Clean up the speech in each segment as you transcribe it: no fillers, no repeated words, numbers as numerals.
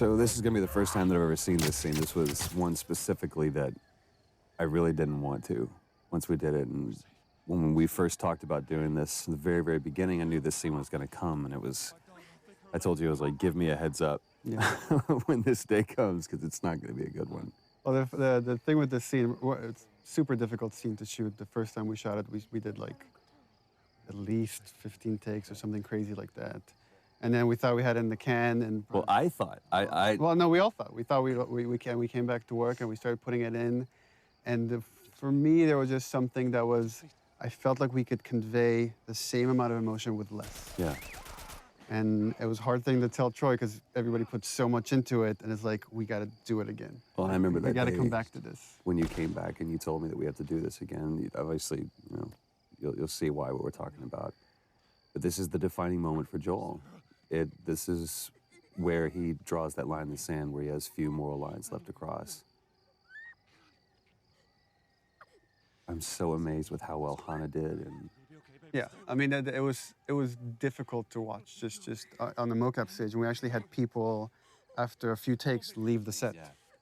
So this is going to be the first time that I've ever seen this scene. This was one specifically that I really didn't want to once we did it. And when we first talked about doing this, in the very, very beginning, I knew this scene was going to come. And it was, I told you, I was like, give me a heads up when this day comes, because it's not going to be a good one. Well, the thing with this scene, it's a super difficult scene to shoot. The first time we shot it, we did like at least 15 takes or something crazy like that. And then we thought we had it in the can. And well, I thought. Well, no, we all thought. We thought we came back to work and we started putting it in. And for me, there was just something that was, I felt like we could convey the same amount of emotion with less. Yeah. And it was a hard thing to tell Troy because everybody put so much into it, and it's like, we got to do it again. Well, I remember that we got to day come back to this. When you came back and you told me that we have to do this again. Obviously, you know, you'll see why what we're talking about. But this is the defining moment for Joel. This is where he draws that line in the sand, where he has few moral lines left to cross. I'm so amazed with how well Hannah did, and yeah, I mean, it was difficult to watch just on the mocap stage, and we actually had people after a few takes leave the set.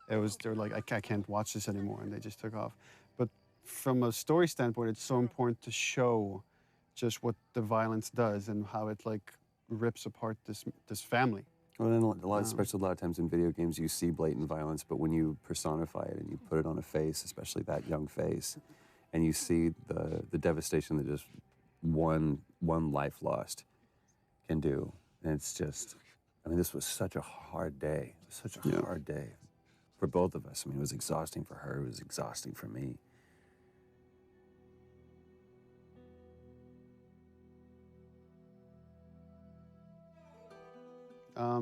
They were like, I can't watch this anymore, and they just took off. But from a story standpoint, it's so important to show just what the violence does and how it like rips apart this family. Well, and especially a lot of times in video games, you see blatant violence, but when you personify it and you put it on a face, especially that young face, and you see the devastation that just one life lost can do, and it's just, I mean, this was such a hard day. It was such a hard day for both of us. I mean, it was exhausting for her. It was exhausting for me.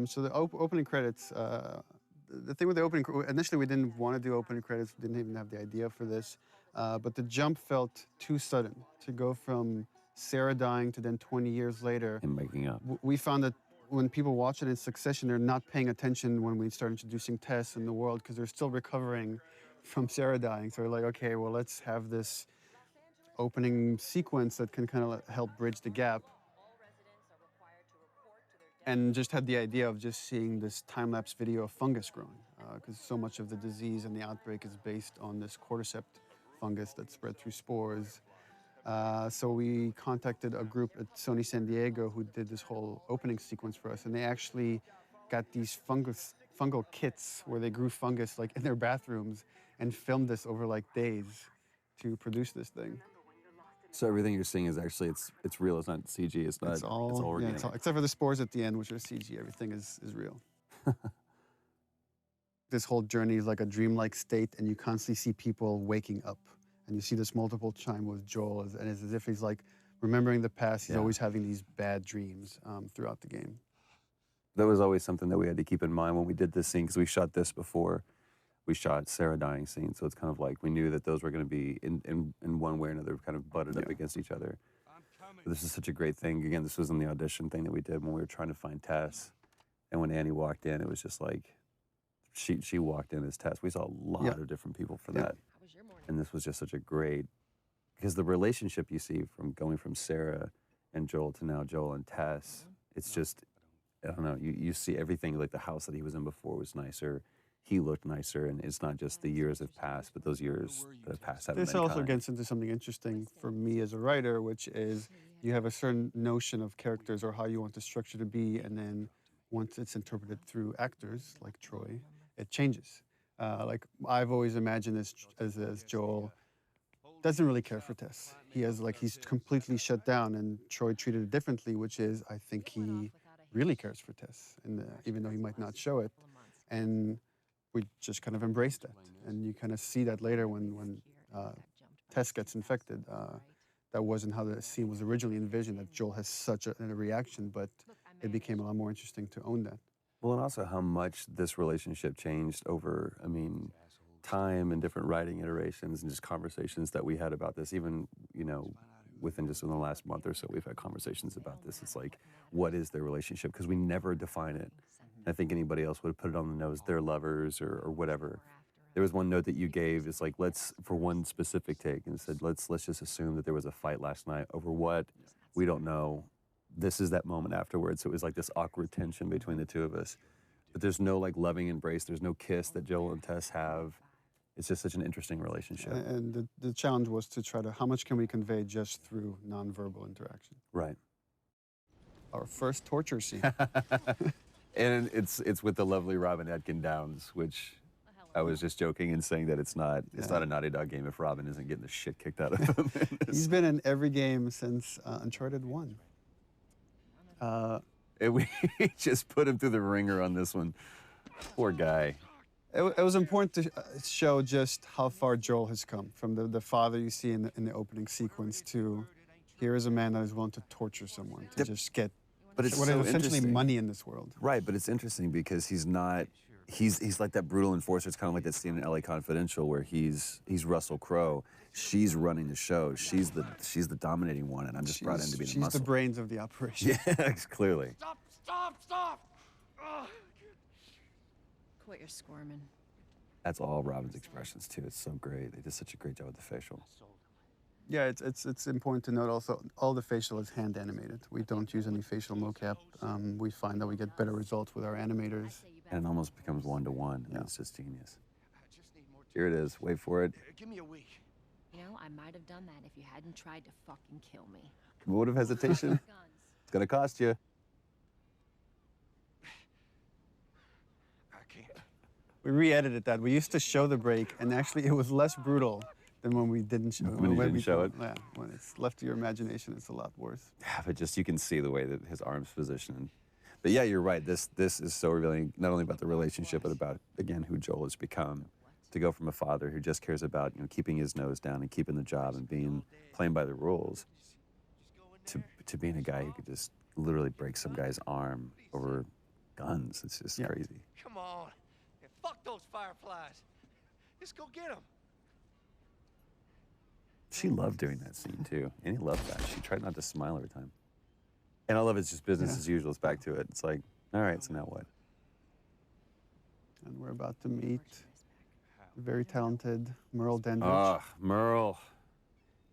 So the opening credits, the thing with the opening, initially we didn't want to do opening credits, we didn't even have the idea for this, but the jump felt too sudden to go from Sarah dying to then 20 years later. And making up. We found that when people watch it in succession, they're not paying attention when we start introducing Tess in the world because they're still recovering from Sarah dying. So we're like, okay, well, let's have this opening sequence that can kind of help bridge the gap. And just had the idea of just seeing this time-lapse video of fungus growing, because so much of the disease and the outbreak is based on this cordyceps fungus that spread through spores. So we contacted a group at Sony San Diego who did this whole opening sequence for us, and they actually got these fungal kits where they grew fungus like in their bathrooms and filmed this over like days to produce this thing. So everything you're seeing is actually, it's real, it's not CG, it's all organic. Yeah, except for the spores at the end, which are CG, everything is real. This whole journey is like a dreamlike state, and you constantly see people waking up. And you see this multiple time with Joel, and it's as if he's like remembering the past, he's always having these bad dreams throughout the game. That was always something that we had to keep in mind when we did this scene, because we shot this before we shot Sarah dying scene, so it's kind of like we knew that those were going to be in one way or another kind of butted up against each other. But this is such a great thing. Again, this was in the audition thing that we did when we were trying to find Tess, and when Annie walked in, it was just like she walked in as Tess. We saw a lot of different people for that, and this was just such a great, because the relationship you see from going from Sarah and Joel to now Joel and Tess, it's just, I don't know, you see everything, like the house that he was in before was nicer. He looked nicer, and it's not just the years have passed, but those years that have passed haven't been kind. This also gets into something interesting for me as a writer, which is you have a certain notion of characters or how you want the structure to be, and then once it's interpreted through actors like Troy, it changes. Like I've always imagined as Joel doesn't really care for Tess. He's completely shut down, and Troy treated it differently, which is I think he really cares for Tess, and even though he might not show it, and we just kind of embrace that. And you kind of see that later when Tess gets infected. That wasn't how the scene was originally envisioned, that Joel has such a reaction, but it became a lot more interesting to own that. Well, and also how much this relationship changed over, I mean, time and different writing iterations and just conversations that we had about this. Even, you know, within the last month or so, we've had conversations about this. It's like, what is their relationship? Because we never define it. I think anybody else would have put it on the nose, they're lovers or whatever. There was one note that you gave, it's like, let's, for one specific take, and said, let's just assume that there was a fight last night over what, we don't know. This is that moment afterwards. So it was like this awkward tension between the two of us. But there's no like loving embrace. There's no kiss that Joel and Tess have. It's just such an interesting relationship. And the challenge was to try to, how much can we convey just through nonverbal interaction? Right. Our first torture scene. And it's with the lovely Robin Atkin Downs, which I was just joking and saying that it's not a Naughty Dog game if Robin isn't getting the shit kicked out of him. He's been in every game since Uncharted 1. We just put him through the ringer on this one. Poor guy. It was important to show just how far Joel has come from the father you see in the opening sequence to here is a man that is willing to torture someone to just get what is essentially money in this world. Right, but it's interesting because he's like that brutal enforcer. It's kind of like that scene in LA Confidential where he's Russell Crowe. She's running the show. She's the dominating one, and I'm just brought in to be the muscle. She's the brains of the operation. Yeah, clearly. Stop! Quit your squirming. That's all Robin's expressions too. It's so great. They did such a great job with the facial. Yeah, it's important to note also all the facial is hand animated. We don't use any facial mocap. We find that we get better results with our animators. And it almost becomes one-to-one. I mean, it's just genius. Here it is. Wait for it. Give me a week. You know, I might have done that if you hadn't tried to fucking kill me. Vote of hesitation. It's gonna cost you. I can't. We re-edited that. We used to show the break, and actually it was less brutal than when we didn't show it. When you didn't show it? Yeah, when it's left to your imagination, it's a lot worse. Yeah, but just you can see the way that his arm's positioned. But yeah, you're right. This is so revealing, not only about the relationship, but about, again, who Joel has become. To go from a father who just cares about, keeping his nose down and keeping the job and playing by the rules, to being a guy who could just literally break some guy's arm over guns. It's just crazy. Come on. Yeah, fuck those fireflies. Just go get them. She loved doing that scene too, and he loved that. She tried not to smile every time. And I love it's just business as usual. It's back to it. It's like, all right, so now what? And we're about to meet the very talented Merle Denver. Ah, Merle.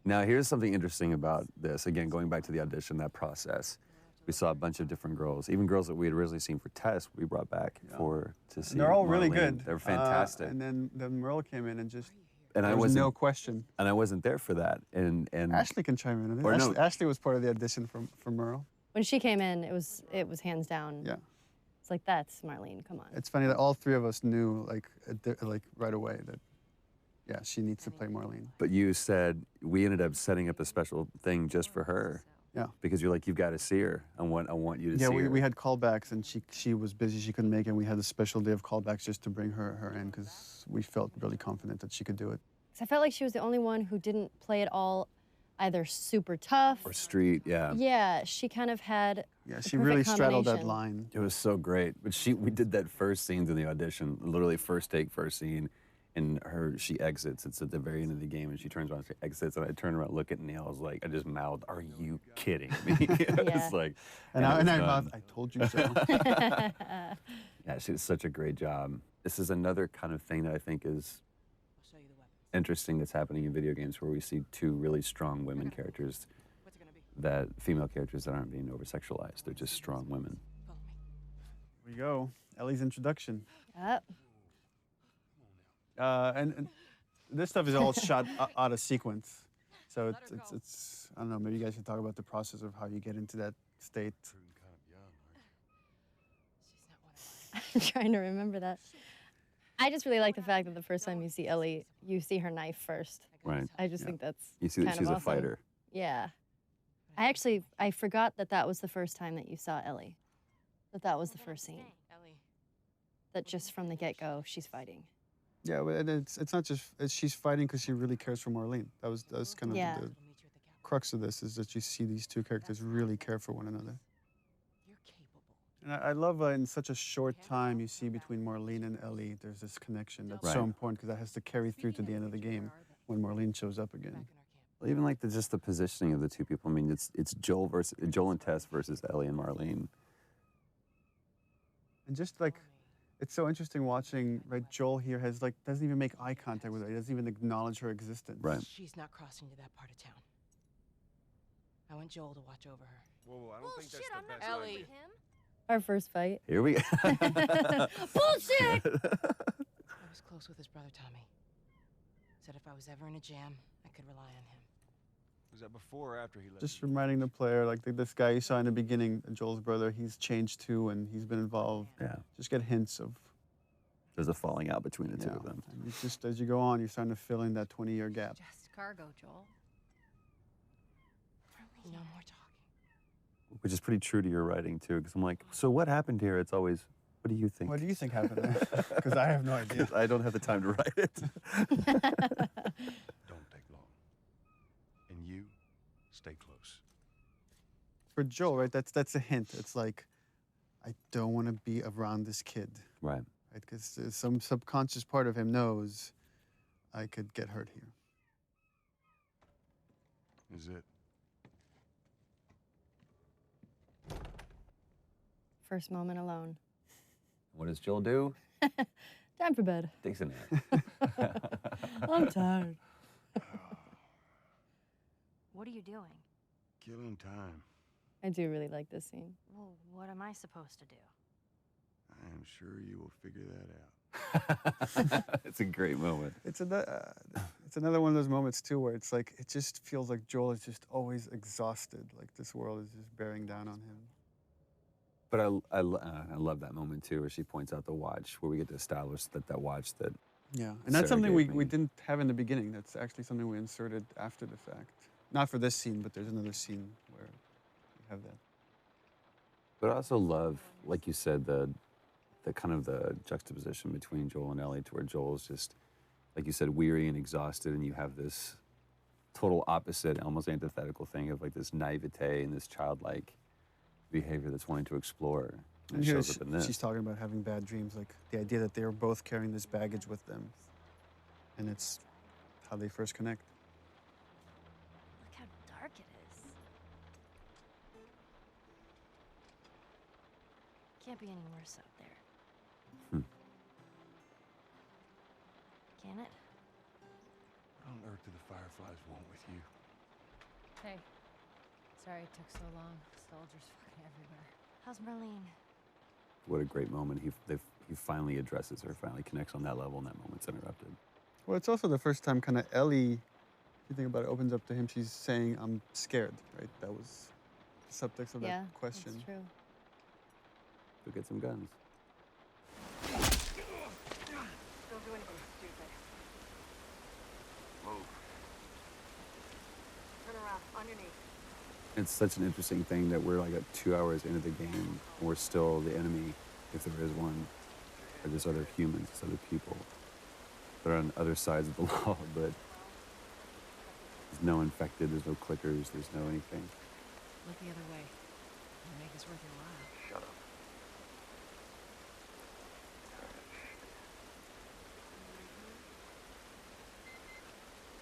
Now, here's something interesting about this. Again, going back to the audition, that process. We saw a bunch of different girls, even girls that we had originally seen for Tess, we brought back to see. And they're all really Marlene. good. They're fantastic. And then Merle came in and just, and there was no question. And I wasn't there for that. And Ashley can chime in. Ashley was part of the audition for Merle. When she came in, it was hands down. Yeah. It's like, that's Marlene, come on. It's funny that all three of us knew like right away that, yeah, she needs to play Marlene. But you said we ended up setting up a special thing just for her. Yeah. Because you're like, you've got to see her. I want you to see her. Yeah, we had callbacks, and she was busy. She couldn't make it. And we had a special day of callbacks just to bring her in because we felt really confident that she could do it. I felt like she was the only one who didn't play it all either super tough or street, yeah. Yeah, she kind of had she really straddled that line. It was so great. But we did that first scene in the audition, literally first take, first scene, and she exits. It's at the very end of the game, and she turns around, she exits, and I turned around, look at Neil, I was like, I just mouthed, "Are you kidding me?" It's like, and I mouthed, "I told you so." Yeah, she did such a great job. This is another kind of thing that I think is interesting that's happening in video games where we see two really strong women characters, female characters that aren't being over-sexualized. They're just strong women. Here we go. Ellie's introduction. Yep. And this stuff is all shot out of sequence. So it's I don't know, maybe you guys should talk about the process of how you get into that state. I'm trying to remember that. I just really like the fact that the first time you see Ellie, you see her knife first. Right. I just think that's You see that kind she's of a awesome. fighter. Yeah. I forgot that was the first time that you saw Ellie. That was the first scene. That just from the get-go, she's fighting. Yeah, and it's not just she's fighting because she really cares for Marlene. That was kind of the crux of this, is that you see these two characters really care for one another. And I love in such a short time you see between Marlene and Ellie, there's this connection that's so important because that has to carry through to the end of the game when Marlene shows up again. Well, even like just the positioning of the two people. I mean, it's Joel and Tess versus Ellie and Marlene. And just like, it's so interesting watching, right? Joel here doesn't even make eye contact with her. He doesn't even acknowledge her existence. Right. She's not crossing to that part of town. I want Joel to watch over her. Whoa, I don't think that's the best Ellie. idea. Our first fight. Here we go. Bullshit! I was close with his brother Tommy. Said if I was ever in a jam, I could rely on him. Was that before or after he left? Just reminding the player, like this guy you saw in the beginning, Joel's brother, he's changed too, and he's been involved. Yeah. Just get hints of. There's a falling out between the two of them. And it's just as you go on, you're starting to fill in that 20-year gap. Just cargo, Joel. No more talking. Which is pretty true to your writing too, because I'm like, so what happened here? It's always, what do you think? What do you think happened there? Because I have no idea. 'Cause I don't have the time to write it. Don't take long. And you, stay close. For Joel, right, that's a hint. It's like, I don't want to be around this kid, Right. right? Because some subconscious part of him knows I could get hurt here. Is it? First moment alone. What does Joel do? Time for bed. Takes a nap. I'm tired. What are you doing? Killing time. I do really like this scene. Well, what am I supposed to do? I am sure you will figure that out. It's a great moment. It's another one of those moments too where it's like it just feels like Joel is just always exhausted, like this world is just bearing down on him. But I love that moment too, where she points out the watch, where we get to establish that watch that. Yeah, and that's Sarah something gave we me. didn't have in the beginning. That's actually something we inserted after the fact. Not for this scene, but there's another scene where we have that. But I also love, like you said, the kind of the juxtaposition between Joel and Ellie, to where Joel's just, like you said, weary and exhausted, and you have this total opposite, almost antithetical thing of like this naivete and this childlike behavior that's wanting to explore. And it here shows up in this. she's talking about having bad dreams, like the idea that they are both carrying this baggage with them, and it's how they first connect. Look how dark it is. Can't be any worse out there. Can it? What on earth do the Fireflies want with you? Hey. Sorry it took so long. Soldiers fucking everywhere. How's Merlene? What a great moment. He finally addresses her, finally connects on that level, and that moment's interrupted. Well, it's also the first time kind of Ellie, if you think about it, opens up to him. She's saying, I'm scared, right? That was the subtext of Yeah, that question. that's true. Go get some guns. Don't do anything stupid. Move. Turn around, on your knees. It's such an interesting thing that we're like 2 hours into the game, and we're still the enemy, if there is one, or just other humans, just other people that are on other sides of the law, but there's no infected, there's no clickers, there's no anything. Look the other way. It'll make this worth your while. Shut up.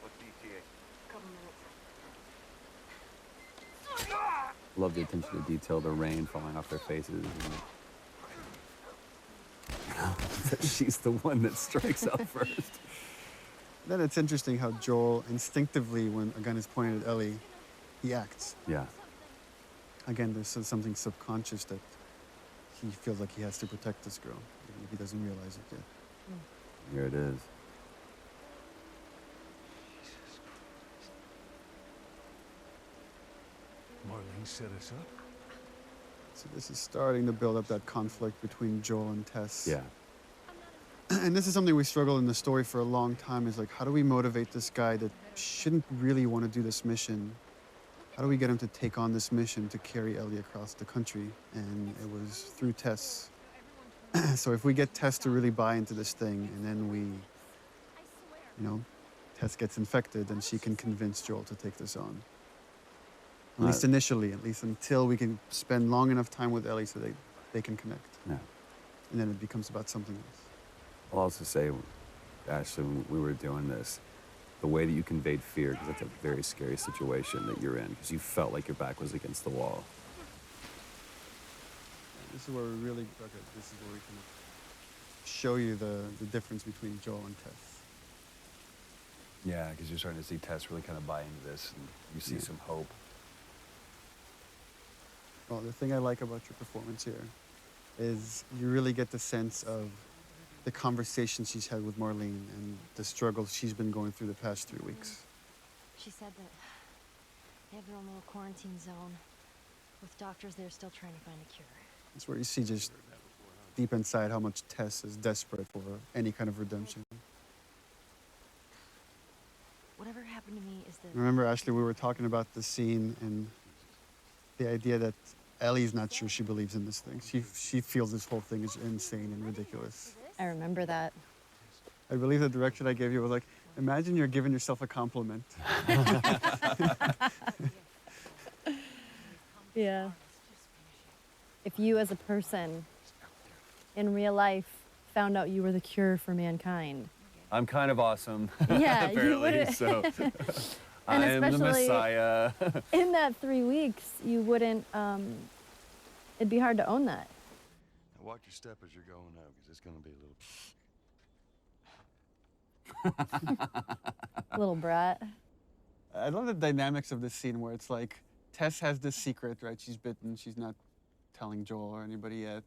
What's ETA? Couple minutes. Love the attention to detail, the rain falling off their faces. And she's the one that strikes out first. Then it's interesting how Joel instinctively, when a gun is pointed at Ellie, he acts. Yeah. Again, there's something subconscious that he feels like he has to protect this girl, even if he doesn't realize it yet. Here it is. Jesus Christ. Marlene set us up. So this is starting to build up that conflict between Joel and Tess. Yeah. And this is something we struggled in the story for a long time, is like, how do we motivate this guy that shouldn't really want to do this mission? How do we get him to take on this mission to carry Ellie across the country? And it was through Tess. So if we get Tess to really buy into this thing, and then we, Tess gets infected, then she can convince Joel to take this on. At least initially, at least until we can spend long enough time with Ellie so they can connect. Yeah. And then it becomes about something else. I'll also say, Ashley, when we were doing this, the way that you conveyed fear, because that's a very scary situation that you're in, because you felt like your back was against the wall. This is where we really, this is where we can show you the difference between Joel and Tess. Yeah, because you're starting to see Tess really kind of buy into this, and you see some hope. Well, the thing I like about your performance here is you really get the sense of the conversation she's had with Marlene and the struggles she's been going through the past 3 weeks. She said that they have their own little quarantine zone with doctors there still trying to find a cure. That's where you see just deep inside how much Tess is desperate for any kind of redemption. Whatever happened to me is that... Remember, Ashley, we were talking about the scene and the idea that Ellie's not sure she believes in this thing. She feels this whole thing is insane and ridiculous. I remember that. I believe the direction I gave you was like, imagine you're giving yourself a compliment. Yeah. If you as a person in real life found out you were the cure for mankind. I'm kind of awesome. Yeah, you apparently. wouldn't. So And I am the especially Messiah. in that 3 weeks, you wouldn't, it'd be hard to own that. Now watch your step as you're going out, because it's going to be a little... Little brat. I love the dynamics of this scene where it's like Tess has this secret, right? She's bitten. She's not telling Joel or anybody yet.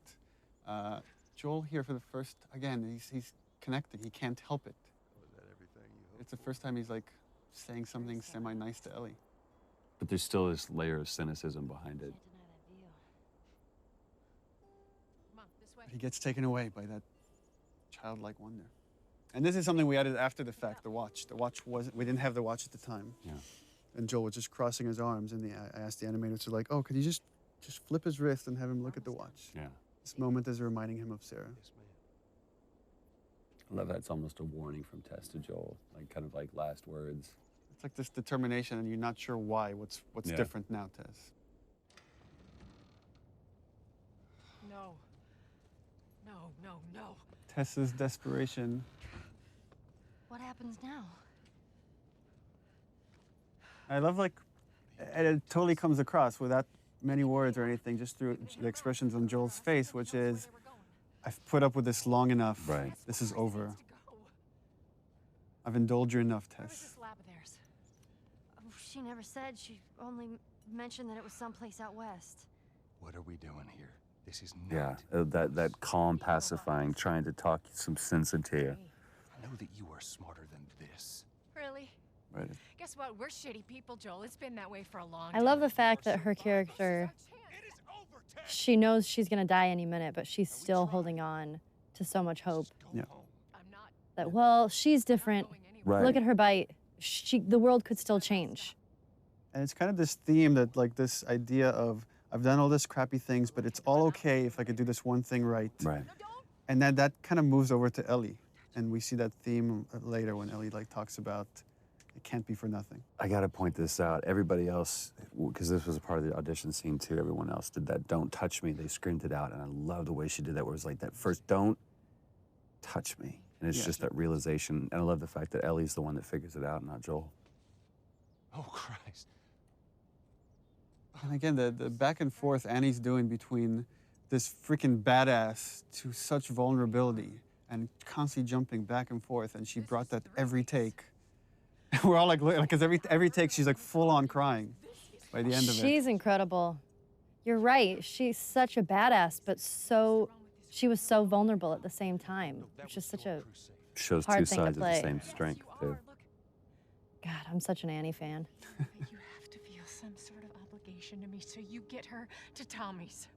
Joel here for the first, again, he's connected. He can't help it. Was that everything you hoped? It's the first time he's like saying something semi-nice to Ellie. But there's still this layer of cynicism behind it. Come on, this way. He gets taken away by that childlike wonder. And this is something we added after the fact, the watch. The watch wasn't, we didn't have the watch at the time. Yeah. And Joel was just crossing his arms, and I asked the animators to like, oh, could you just flip his wrist and have him look at the watch? Yeah. This moment is reminding him of Sarah. Yes, ma'am. I love that it's almost a warning from Tess to Joel, like kind of like last words. It's like this determination, and you're not sure why. What's Yeah. different now, Tess? No. No, no, no. Tess's desperation. What happens now? I love and it totally comes across without many words or anything, just through the expressions on Joel's face, which is, I've put up with this long enough. Right. This is over. I've indulged you enough, Where's Tess. this lab of theirs? Oh, she never said. She only mentioned that it was someplace out west. What are we doing here? This is Yeah. not... That calm, pacifying, trying to talk some sense into you. I know that you are smarter than this. Really? Right. Guess what? We're shitty people, Joel. It's been that way for a long time. I love the fact that her character, It is over, Tess. she knows she's gonna die any minute, but she's still holding on to so much hope. Go Yeah. home. I'm not That, well, she's different. going anywhere. Right. Look at her bite. The world could still change. And it's kind of this theme that, like, this idea of, I've done all this crappy things, but it's all okay if I could do this one thing right. Right. And then that kind of moves over to Ellie. And we see that theme later when Ellie, like, talks about it can't be for nothing. I got to point this out. Everybody else, because this was a part of the audition scene too, everyone else did that "don't touch me." They screamed it out, and I love the way she did that, where it was like that first "don't touch me." And it's Yeah. just that realization. And I love the fact that Ellie's the one that figures it out, not Joel. Oh, Christ. And again, the back and forth Annie's doing between this freaking badass to such vulnerability and constantly jumping back and forth, and she brought that every take. We're all like, because every take she's like full on crying by the end of it. She's incredible. You're right. She's such a badass, but she was so vulnerable at the same time. Which is such a, Shows Hard two thing to sides of the play. same strength too. God, I'm such an Annie fan. You have to feel some sort of obligation to me, so you get her to Tommy's.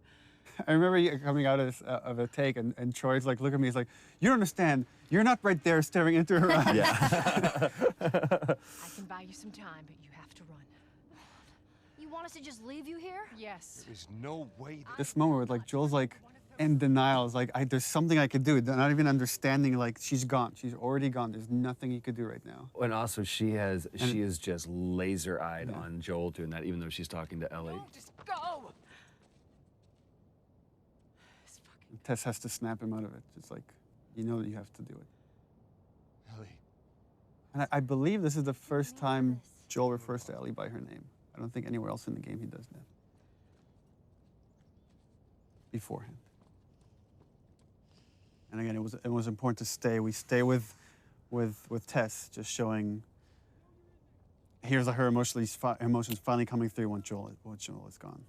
I remember you coming out of a take, and Troy's like, look at me, he's like, you don't understand. You're not right there staring into her eyes. Yeah. I can buy you some time, but you have to run. You want us to just leave you here? Yes. There's no way that... This moment where like Joel's like in denial, is like, there's something I could do. They're not even understanding, like, she's gone. She's already gone. There's nothing he could do right now. And also, she is just laser-eyed on Joel doing that, even though she's talking to Ellie. No, just go. This fucking Tess has to snap him out of it. It's like, you know that you have to do it. Ellie. And I believe this is the first time Joel refers to Ellie by her name. I don't think anywhere else in the game he does that. Beforehand. And again, it was important to stay. We stay with Tess, just showing. Here's her emotions finally coming through when Joel is gone.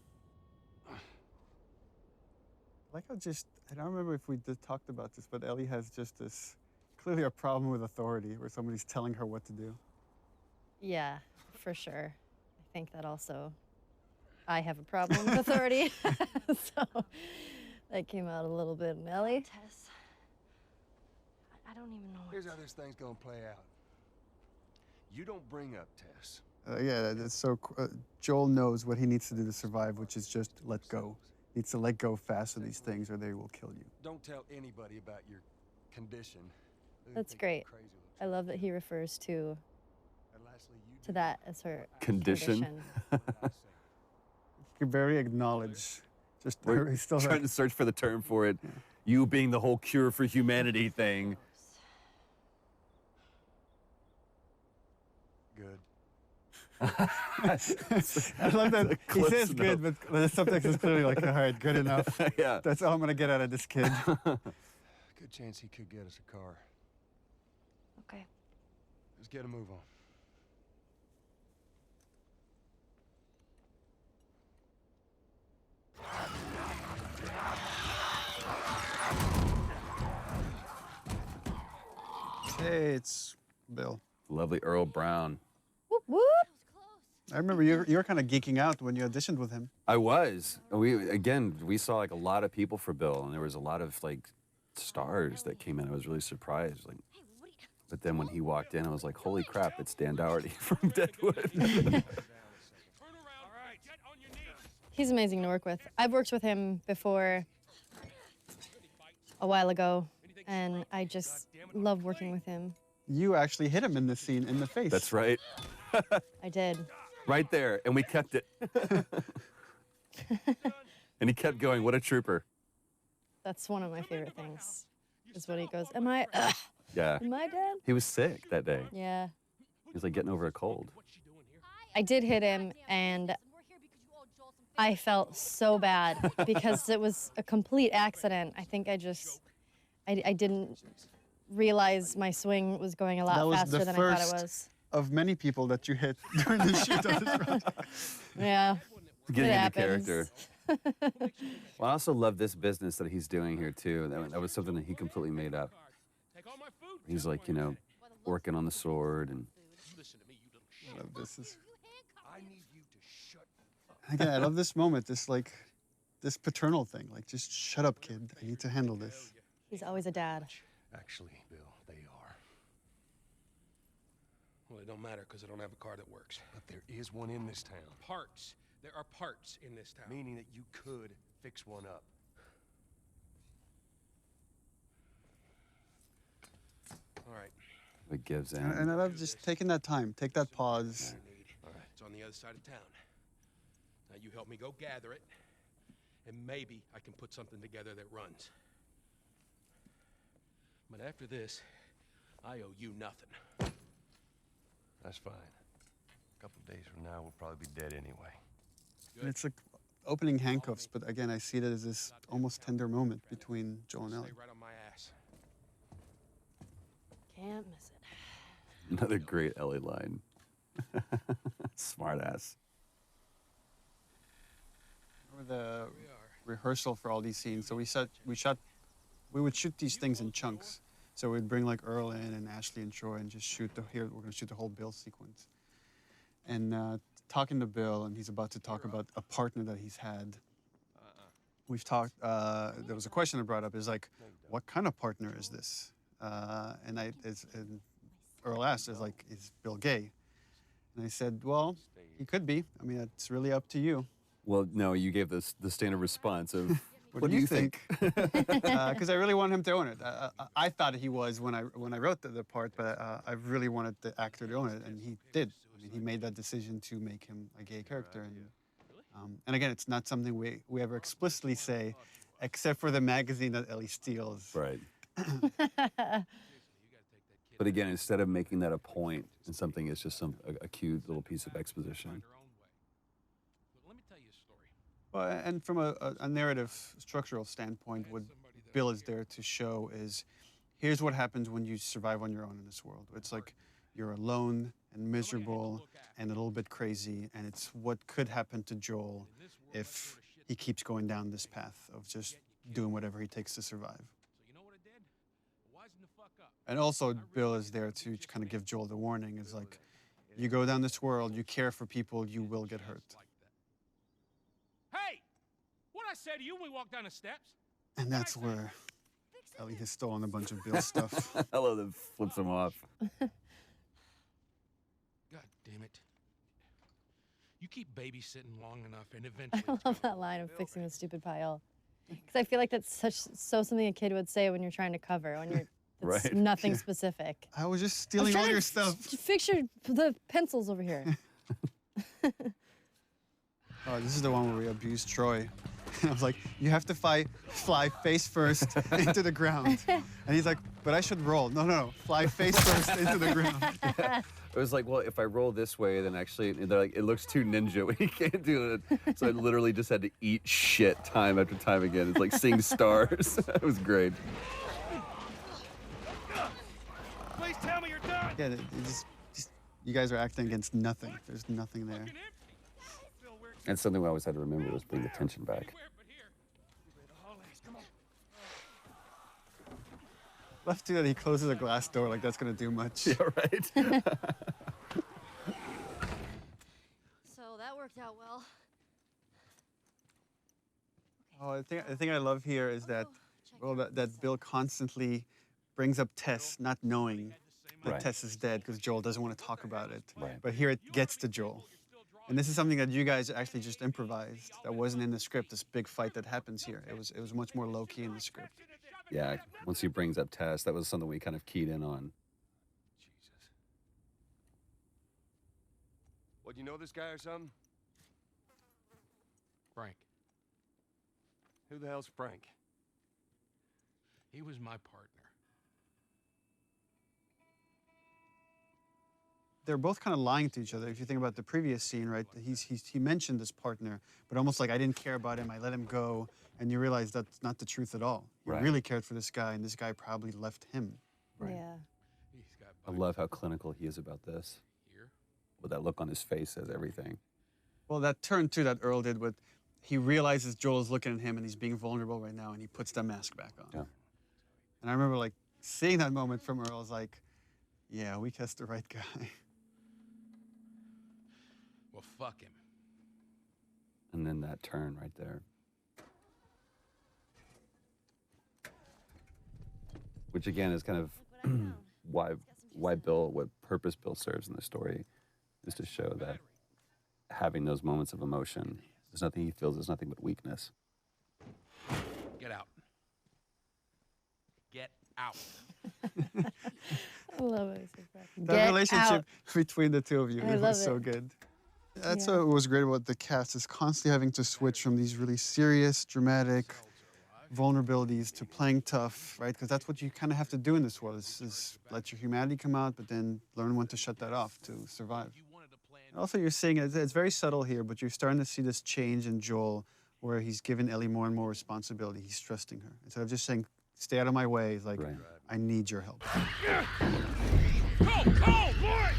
like how I don't remember if we talked about this, but Ellie has just this clearly a problem with authority where somebody's telling her what to do. Yeah, for sure. I think that also I have a problem with authority. So that came out a little bit in Ellie. Tess. I don't even know. Here's how this thing's gonna play out. You don't bring up Tess. Yeah, that's so. Joel knows what he needs to do to survive, which is just let go. He needs to let go fast of these things, or they will kill you. Don't tell anybody about your condition. They'll That's think you're great. crazy little I love that he refers to child. And lastly, you to do that as her Condition. what I say. He very acknowledge. Just We're he's still trying to search for the term for it. You being the whole cure for humanity thing. Good. I love that he Close says good, enough. but the subtext is clearly like, all right, good enough. Yeah. That's all I'm gonna get out of this kid. Good chance he could get us a car. Okay. Let's get a move on. Hey, it's Bill. Lovely Earl Brown. Whoop whoop. I remember you were kind of geeking out when you auditioned with him. I was. We saw like a lot of people for Bill, and there was a lot of like stars that came in. I was really surprised. Like, but then when he walked in, I was like, holy crap, it's Dan Dougherty from Deadwood. He's amazing to work with. I've worked with him before a while ago, and I just love working with him. You actually hit him in this scene in the face. That's right. I did. Right there, and we kept it. And he kept going, what a trooper. That's one of my favorite things, is when he goes, am I dead? He was sick that day. Yeah. He was like getting over a cold. I did hit him, and I felt so bad because it was a complete accident. I think I didn't realize my swing was going a That lot was faster the than I thought first it was. of many people that you hit during the shoot of this project. Yeah. Getting It into happens. character. Well, I also love this business that he's doing here too. That was something that he completely made up. He's like, working on the sword and I love this. I need you to shut up. Again, I love this moment, this paternal thing. Like, just shut up, kid. I need to handle this. He's always a dad. Actually, Bill, they are. Well, it don't matter because I don't have a car that works. But there is one in this town. Parts. There are parts in this town. Meaning that you could fix one up. All right. it gives in. And I love just taking that time, take that pause. All right. It's on the other side of town. Now you help me go gather it, and maybe I can put something together that runs. But after this, I owe you nothing. That's fine. A couple days from now, we'll probably be dead anyway. And it's like opening handcuffs, but again, I see it as this almost tender moment between Joel and Ellie. Stay right on my ass. Can't miss it. Another great Ellie line. Smart ass. Remember the rehearsal for all these scenes? So we would shoot these things in chunks. So we'd bring like Earl in and Ashley and Troy and just shoot we're gonna shoot the whole Bill sequence. And talking to Bill, and he's about to talk about a partner that he's had. We've talked, there was a question that brought up, is like, what kind of partner is this? And Earl asked, is Bill gay? And I said, well, he could be. I mean, it's really up to you. Well, no, you gave the standard response of, What do you think? Because I really want him to own it. I thought he was when I wrote the part, but I really wanted the actor to own it, and he did. I mean, he made that decision to make him a gay character. And again, it's not something we ever explicitly say, except for the magazine that Ellie steals. Right. But again, instead of making that a point in something, it's just a cute little piece of exposition. Let me tell you a story. Well, and from a narrative structural standpoint, what Bill is there to show is, here's what happens when you survive on your own in this world. It's like you're alone and miserable and a little bit crazy, and it's what could happen to Joel if he keeps going down this path of just doing whatever he takes to survive. So you know what I did? Wisen the fuck up. And also, Bill is there to kind of give Joel the warning. It's like, you go down this world, you care for people, you will get hurt. Hey! What'd I say to you when we walked down the steps? And that's where Ellie has stolen a bunch of Bill's stuff. I love that flips him off. God damn it. You keep babysitting long enough and eventually... I love that line of fixing the stupid pile. Because I feel like that's something a kid would say when you're trying to cover, when you're it's Right. nothing specific. I was just stealing all your stuff. Fix the pencils over here. Oh, this is the one where we abused Troy. I was like, you have to fly face first into the ground. And he's like, but I should roll. No, fly face first into the ground. Yeah. It was like, well, if I roll this way, then actually, they're like, it looks too ninja when you can't do it. So I literally just had to eat shit time after time again. It's like seeing stars. It was great. Please tell me you're done! Yeah, you guys are acting against nothing. There's nothing there. And something we always had to remember was bring the tension back. Love too that he closes a glass door like that's gonna do much. Yeah, right. So that worked out well. Oh, the thing I love here is that, well, that Bill constantly brings up Tess, not knowing that Right. Tess is dead because Joel doesn't want to talk about it. Right. But here it gets to Joel. And this is something that you guys actually just improvised. That wasn't in the script. This big fight that happens here. It was much more low key in the script. Yeah, once he brings up Tess, that was something we kind of keyed in on. Jesus. What, you know this guy or something? Frank. Who the hell's Frank? He was my partner. They're both kind of lying to each other. If you think about the previous scene, right? He mentioned this partner, but almost like I didn't care about him. I let him go, and you realize that's not the truth at all. You Right. really cared for this guy, and this guy probably left him. Right. Yeah. He's got I love how clinical he is about this. here. With that look on his face says everything. Well, that turn too that Earl did with, he realizes Joel is looking at him and he's being vulnerable right now, and he puts the mask back on. Yeah. And I remember like seeing that moment from Earl. I was like, yeah, we cast the right guy. Well, fuck him. And then that turn right there. Which again is kind of why Bill, what purpose Bill serves in the story, is to show that having those moments of emotion, there's nothing he feels, there's nothing but weakness. Get out. Get out. I love it. So fast. That Get relationship out. between the two of you I was love so it. good. That's Yeah. what was great about the cast, is constantly having to switch from these really serious, dramatic vulnerabilities to playing tough, right? Because that's what you kind of have to do in this world, is let your humanity come out, but then learn when to shut that off to survive. And also, you're seeing it's very subtle here, but you're starting to see this change in Joel, where he's given Ellie more and more responsibility. He's trusting her. Instead of just saying, stay out of my way, he's like, Right. I need your help. Go, boy!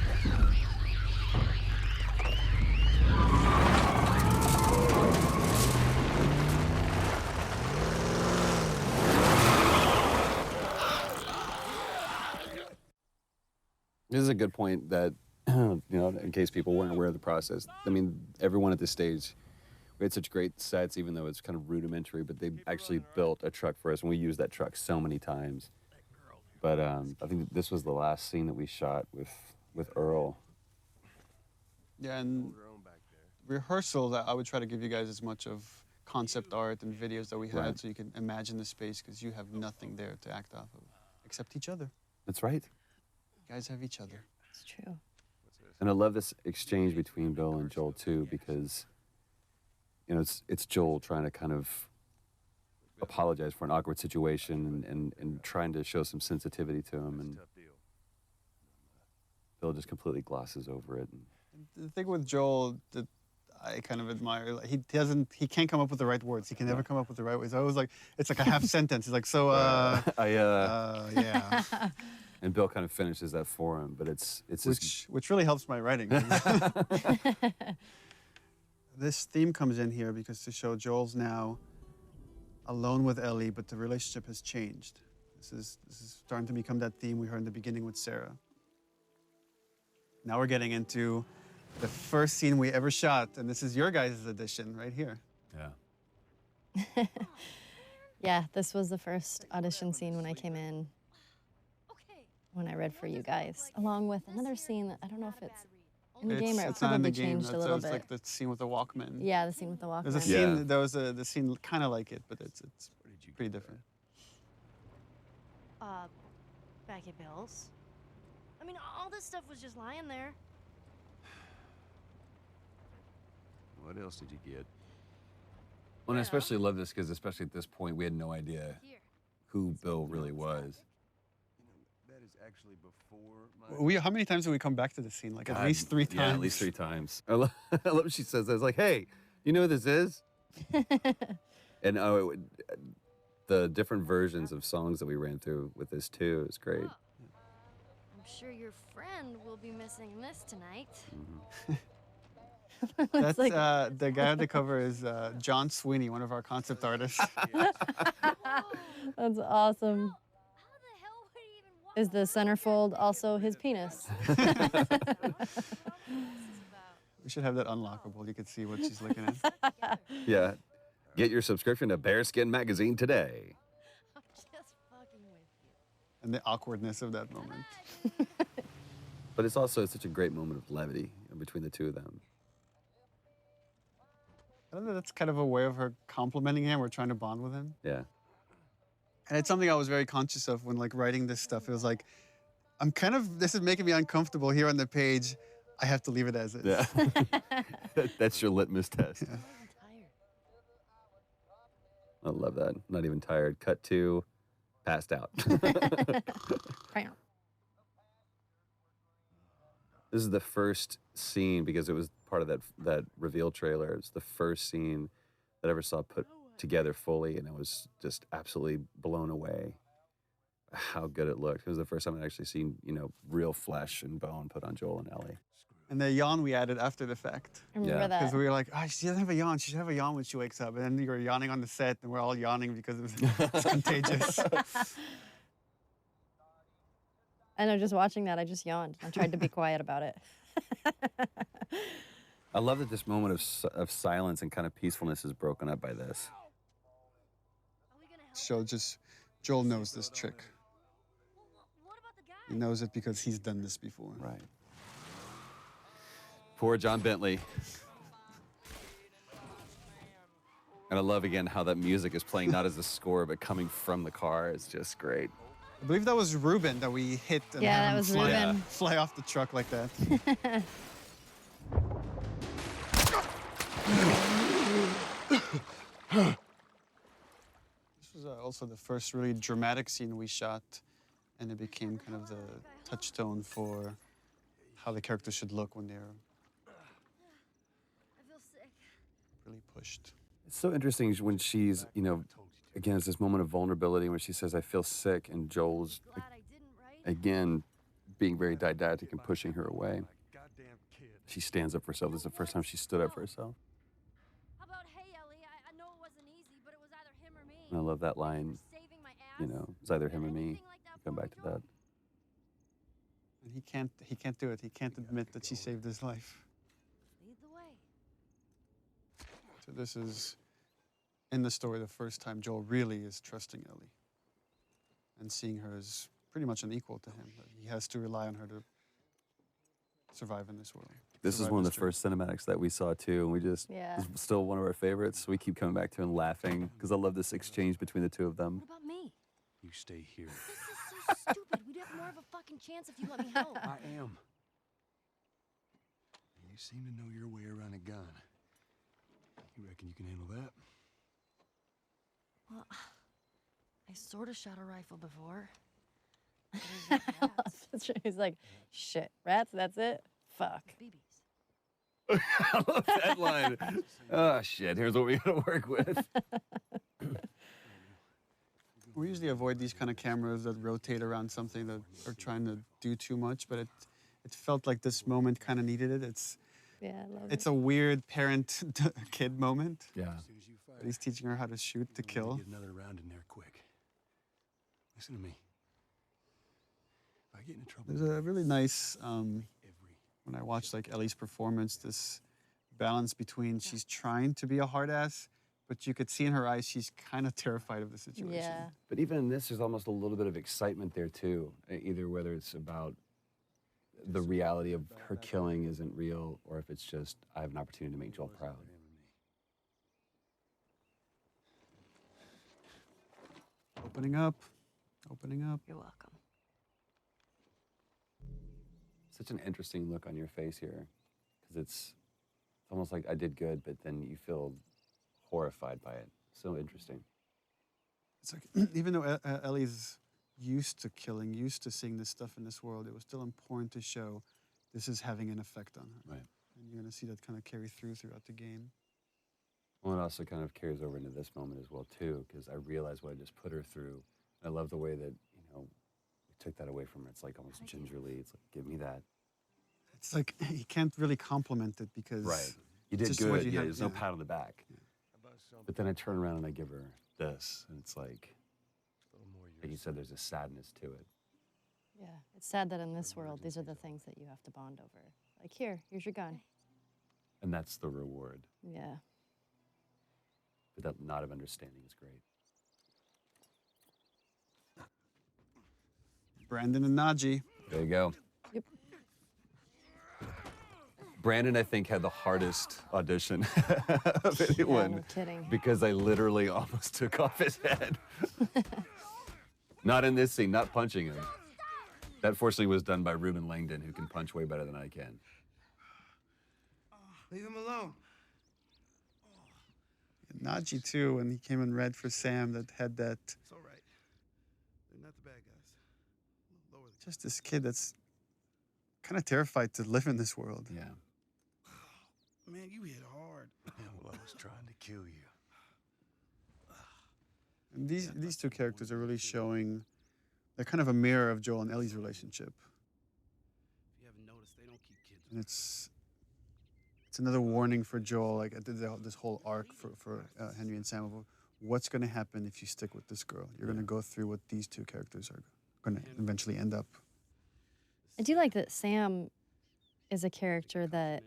This is a good point that, in case people weren't aware of the process. I mean, everyone at this stage, we had such great sets, even though it's kind of rudimentary, but they actually built a truck for us, and we used that truck so many times. But I think this was the last scene that we shot with Earl. Yeah, and rehearsal, that I would try to give you guys as much of concept art and videos that we had, Right. so you can imagine the space, because you have nothing there to act off of, except each other. That's right. You guys have each other. It's true. And I love this exchange between Bill and Joel too, because it's Joel trying to kind of apologize for an awkward situation and trying to show some sensitivity to him, and Bill just completely glosses over it. The thing with Joel that I kind of admire, like, he can't come up with the right words. He can never come up with the right words. I was like, it's like a half sentence. He's like, so, yeah. And Bill kind of finishes that for him, but it's Which really helps my writing. This theme comes in here because to show Joel's now alone with Ellie, but the relationship has changed. This is starting to become that theme we heard in the beginning with Sarah. Now we're getting into the first scene we ever shot, and this is your guys' edition right here. Yeah. Yeah, this was the first audition scene when I came in, when I read for you guys, along with another scene that I don't know if it's in the game or it It's not in the probably game. changed a little It's bit. like the scene with the Walkman. Yeah, the scene with the Walkman. There's a scene. There was the scene kind of like it, but it's pretty different. Bag of bills. I mean, all this stuff was just lying there. What else did you get? Well, and I especially love this because, especially at this point, we had no idea who Bill really was. That is actually before my... How many times did we come back to this scene? Like at God, least 3 times. Yeah, at least 3 times. I love what she says. I was like, hey, you know who this is? And the different versions of songs that we ran through with this too is great. I'm sure your friend will be missing this tonight. That's the guy on the cover is John Sweeney, one of our concept artists. That's awesome. Is the centerfold also his penis? We should have that unlockable. You could see what she's looking at. Yeah. Get your subscription to Bearskin Magazine today. I'm just fucking with you. And the awkwardness of that moment. But it's also such a great moment of levity between the two of them. I don't know, that's kind of a way of her complimenting him or trying to bond with him. Yeah. And it's something I was very conscious of when like writing this stuff. It was like, this is making me uncomfortable here on the page. I have to leave it as is. Yeah. That's your litmus test. Yeah. I love that. Not even tired. Cut to passed out. This is the first scene, because it was part of that reveal trailer. It's the first scene that I ever saw put together fully, and I was just absolutely blown away how good it looked. It was the first time I'd actually seen, real flesh and bone put on Joel and Ellie. And the yawn we added after the fact. I remember that. Because we were like, she doesn't have a yawn. She should have a yawn when she wakes up. And then you were yawning on the set, and we're all yawning because it's contagious. I know, just watching that, I just yawned. I tried to be quiet about it. I love that this moment of silence and kind of peacefulness is broken up by this. So Joel knows this trick. He knows it because he's done this before. Right. Poor John Bentley. And I love, again, how that music is playing not as a score, but coming from the car. It's just great. I believe that was Ruben that we hit and Yeah, had that was him Ruben. fly off the truck like that. This was also the first really dramatic scene we shot, and it became kind of the touchstone for how the characters should look when they're really pushed. It's so interesting when she's, again, it's this moment of vulnerability when she says, I feel sick, and Joel's, again, being very didactic and pushing her away. She stands up for herself. This is the first time she stood up for herself. How about, hey, Ellie, I know it wasn't easy, but it was either him or me. And I love that line, it's either him or me. Come back to that. And he can't do it. He can't admit that she saved his life. Lead the way. So this is, in the story, the first time Joel really is trusting Ellie and seeing her as pretty much an equal to him. That he has to rely on her to survive in this world. This is one of the first cinematics that we saw too, and it's still one of our favorites. We keep coming back to and laughing because I love this exchange between the two of them. What about me? You stay here. This is so stupid. We'd have more of a fucking chance if you let me help. I am. You seem to know your way around a gun. You reckon you can handle that? Well, I sort of shot a rifle before. He's like, shit, rats, that's it? Fuck. I love that line. Oh, shit, here's what we gotta work with. We usually avoid these kind of cameras that rotate around something that are trying to do too much, but it felt like this moment kind of needed it. Yeah, I love It's a weird parent-kid moment. Yeah. But he's teaching her how to shoot to kill. Get another round in there quick. Listen to me. If I get into trouble, There's a really nice, when I watch like Ellie's performance, this balance between she's trying to be a hard ass, but you could see in her eyes she's kind of terrified of the situation. Yeah. But even in this, there's almost a little bit of excitement there too. Either whether it's about the reality of her killing isn't real, or if it's just I have an opportunity to make Joel proud. Opening up, opening up. You're welcome. Such an interesting look on your face here, because it's almost like I did good, but then you feel horrified by it. So interesting. It's like, even though Ellie's used to killing, used to seeing this stuff in this world, it was still important to show this is having an effect on her. Right. And you're going to see that kind of carry throughout the game. Well, it also kind of carries over into this moment as well, too, because I realized what I just put her through. I love the way that, you know, we took that away from her. It's like almost gingerly. It's like, give me that. It's like, you can't really compliment it because... Right. You did just what good. you Yeah, have, there's no pat on the back. Yeah. But then I turn around and I give her this, and it's like you said, there's a sadness to it. Yeah. It's sad that in this world, these are the things that you have to bond over. Like, here's your gun. And that's the reward. Yeah. But that knot of understanding is great. Brandon and Najee. There you go. Yep. Brandon, I think, had the hardest audition of anyone. Yeah, no kidding. Because I literally almost took off his head. Not in this scene, not punching him. That fortunately was done by Ruben Langdon, who can punch way better than I can. Leave him alone. And Najee, too, when he came in red for Sam, that had that... It's all right. They're not the bad guys. Lower the... Just this kid that's kind of terrified to live in this world. Yeah. Man, you hit hard. Yeah, well, I was trying to kill you. And these two characters are really showing... They're kind of a mirror of Joel and Ellie's relationship. If you haven't noticed, they don't keep kids. And it's another warning for Joel, like this whole arc for Henry and Sam of what's going to happen if you stick with this girl. You're going to go through what these two characters are going to eventually end up. I do like that Sam is a character that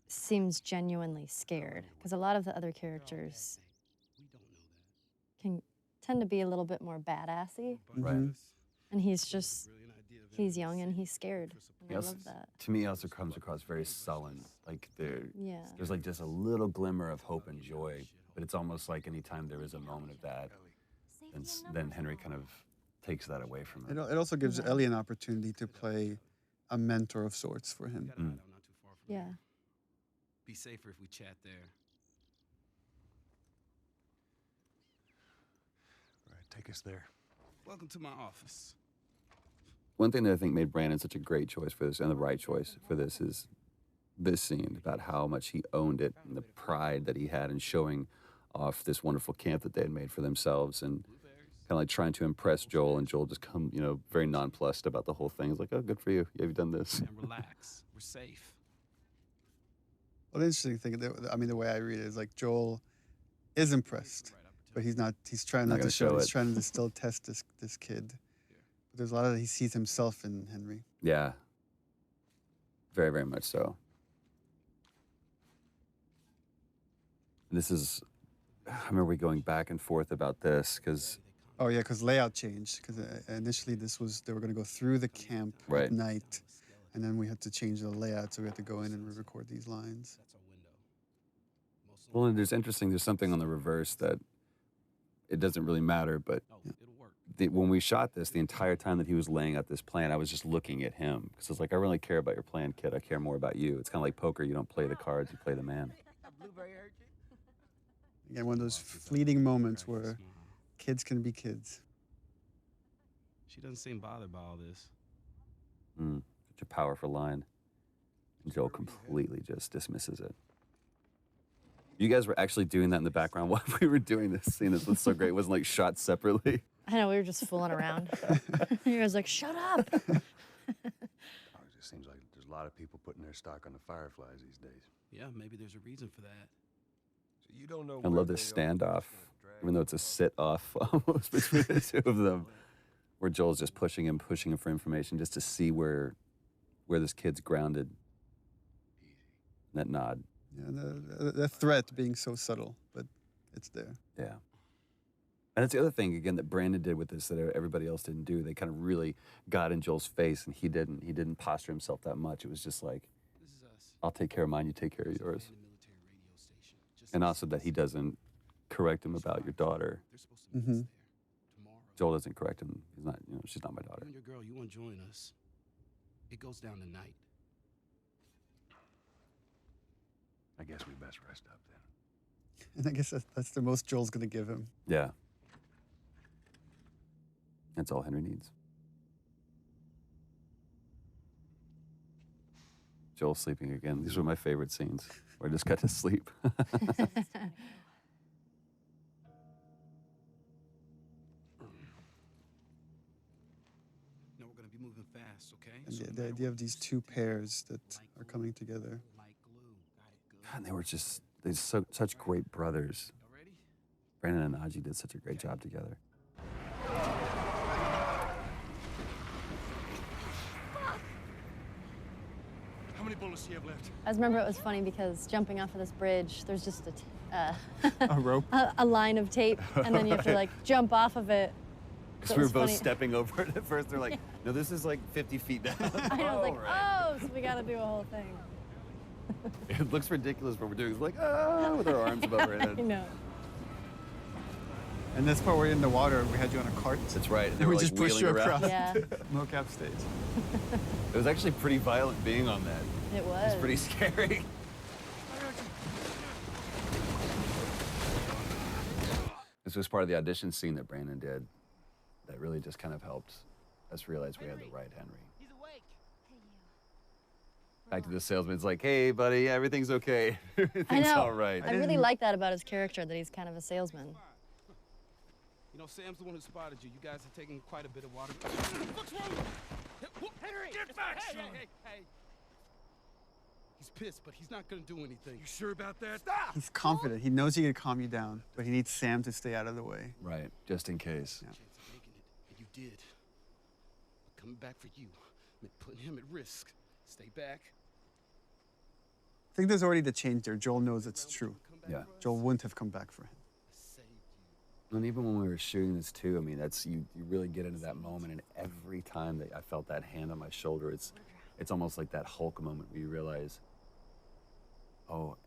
seems genuinely scared, because a lot of the other characters can tend to be a little bit more badassy. Right. And he's young and he's scared. And I love that. To me, it also comes across very sullen. Like Yeah. there's like just a little glimmer of hope and joy, but it's almost like anytime there is a moment of that, then Henry kind of takes that away from him. It also gives Ellie an opportunity to play a mentor of sorts for him. Yeah. Be safer if we chat there. All right, take us there. Welcome to my office. One thing that I think made Brandon such a great choice for this, and the right choice for this, is this scene about how much he owned it and the pride that he had in showing off this wonderful camp that they had made for themselves, and kind of like trying to impress Joel, and Joel just come, very nonplussed about the whole thing. He's like, oh, good for you. Yeah, you've done this. And relax. We're safe. Well, the interesting thing, the way I read it is like Joel is impressed, but he's not. He's trying not to show it. He's trying to still test this kid. But there's a lot of he sees himself in Henry. Yeah. Very, very much so. This is, I remember we going back and forth about this because... Oh, yeah, because layout changed. Because initially they were going to go through the camp at night, and then we had to change the layout, so we had to go in and re-record these lines. Well, and there's something on the reverse that it doesn't really matter, but when we shot this, the entire time that he was laying out this plan, I was just looking at him. Because I was like, I really care about your plan, kid. I care more about you. It's kind of like poker. You don't play the cards, you play the man. Again, one of those fleeting moments where kids can be kids. She doesn't seem bothered by all this. Such a powerful line. And Joel completely just dismisses it. You guys were actually doing that in the background while we were doing this scene. It was so great. It wasn't like shot separately. I know, we were just fooling around. You guys like, shut up. It just seems like there's a lot of people putting their stock on the Fireflies these days. Yeah, maybe there's a reason for that. You don't know I love this standoff, even though it's a sit-off almost between the two of them, where Joel's just pushing him for information just to see where this kid's grounded. That nod. Yeah, the threat being so subtle, but it's there. Yeah. And that's the other thing, again, that Brandon did with this that everybody else didn't do. They kind of really got in Joel's face, and he didn't. He didn't posture himself that much. It was just like, I'll take care of mine, you take care of yours. And also that he doesn't correct him about your daughter. Mm-hmm. Joel doesn't correct him. He's not, she's not my daughter. You and your girl, you want to join us? It goes down tonight. I guess we best rest up then. And I guess that's the most Joel's going to give him. Yeah. That's all Henry needs. Joel sleeping again. These were my favorite scenes where I just got to sleep. No, we're gonna be moving fast, okay? And So the no matter idea of what these you two say, pairs that like are glue, coming together. like glue. Got it good. God, they're such great brothers. Y'all ready? Brandon and Najee did such a great job together. How many bullets do you have left? I just remember it was funny because jumping off of this bridge, there's just A rope. a line of tape, and then you have to like jump off of it. Because So we it were was both funny. stepping over it at first. They're like, no, this is like 50 feet down. I was like, oh, so we got to do a whole thing. It looks ridiculous what we're doing. It's like, with our arms above our I head. know. And this part we're in the water, we had you on a cart. That's right. And They we were, just like, pushed you wheeling around. across Yeah. mocap stage. It was actually pretty violent being on that. It It was. was pretty scary. This was part of the audition scene that Brandon did that really just kind of helped us realize we had the right Henry. He's awake. Hey, you. Back to the salesman, it's like, hey, buddy, everything's okay. I Everything's know. all right. I really like that about his character, that he's kind of a salesman. You know, Sam's the one who spotted you. You guys are taking quite a bit of water. What's wrong? Henry! Get back, Hey, son! hey, hey. He's pissed, but he's not gonna do anything. You sure about that? Stop! He's confident. He knows he can calm you down, but he needs Sam to stay out of the way. Right, just in case. Yeah. Chance of making it, and you did. Coming back for you meant putting him at risk. Stay back. I think there's already the change there. Joel knows it's true. Come back Yeah. for us. Joel wouldn't have come back for him. I saved you. And even when we were shooting this too, I mean, that's you really get into that moment, and every time that I felt that hand on my shoulder, it's almost like that Hulk moment where you realize, oh,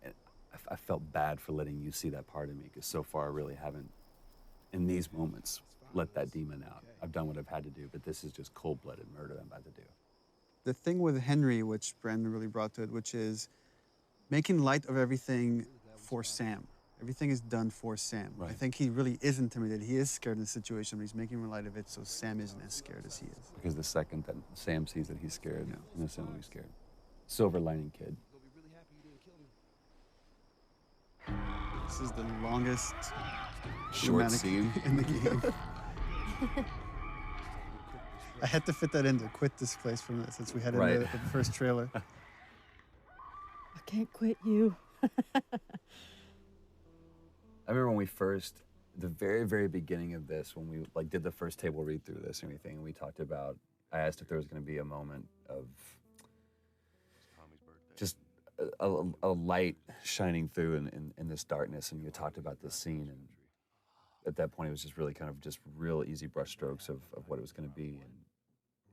I felt bad for letting you see that part of me, because so far I really haven't, in these moments, let that demon out. I've done what I've had to do, but this is just cold-blooded murder I'm about to do. The thing with Henry, which Brandon really brought to it, which is making light of everything for Sam. Everything is done for Sam. I Right. think he really is intimidated. He is scared in the situation, but he's making light of it so Sam isn't as scared as he is. Because the second that Sam sees that he's scared, Yeah. innocent will be scared. Silver lining kid. You're gonna be really happy you didn't kill me. This is the longest Short dramatic scene. in the game. I had to fit that in to quit this place from it since we had it in Right. the first trailer. I can't quit you. I remember when we first, the very, very beginning of this, when we like did the first table read through this and everything, and we talked about, I asked if there was going to be a moment of just a light shining through in this darkness, and you talked about this scene, and at that point it was just really kind of just real easy brushstrokes of what it was going to be, and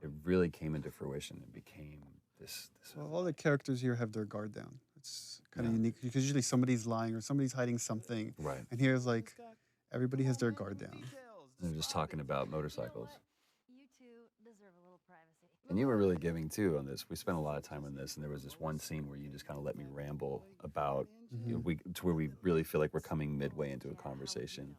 it really came into fruition and became this Well, all the characters here have their guard down. It's kind of Yeah. unique because usually somebody's lying or somebody's hiding something. right. And here's like everybody has their guard down. They're just talking about motorcycles. You two deserve a little privacy. And you were really giving too on this. We spent a lot of time on this, and there was this one scene where you just kind of let me ramble about, you know, to where we really feel like we're coming midway into a conversation.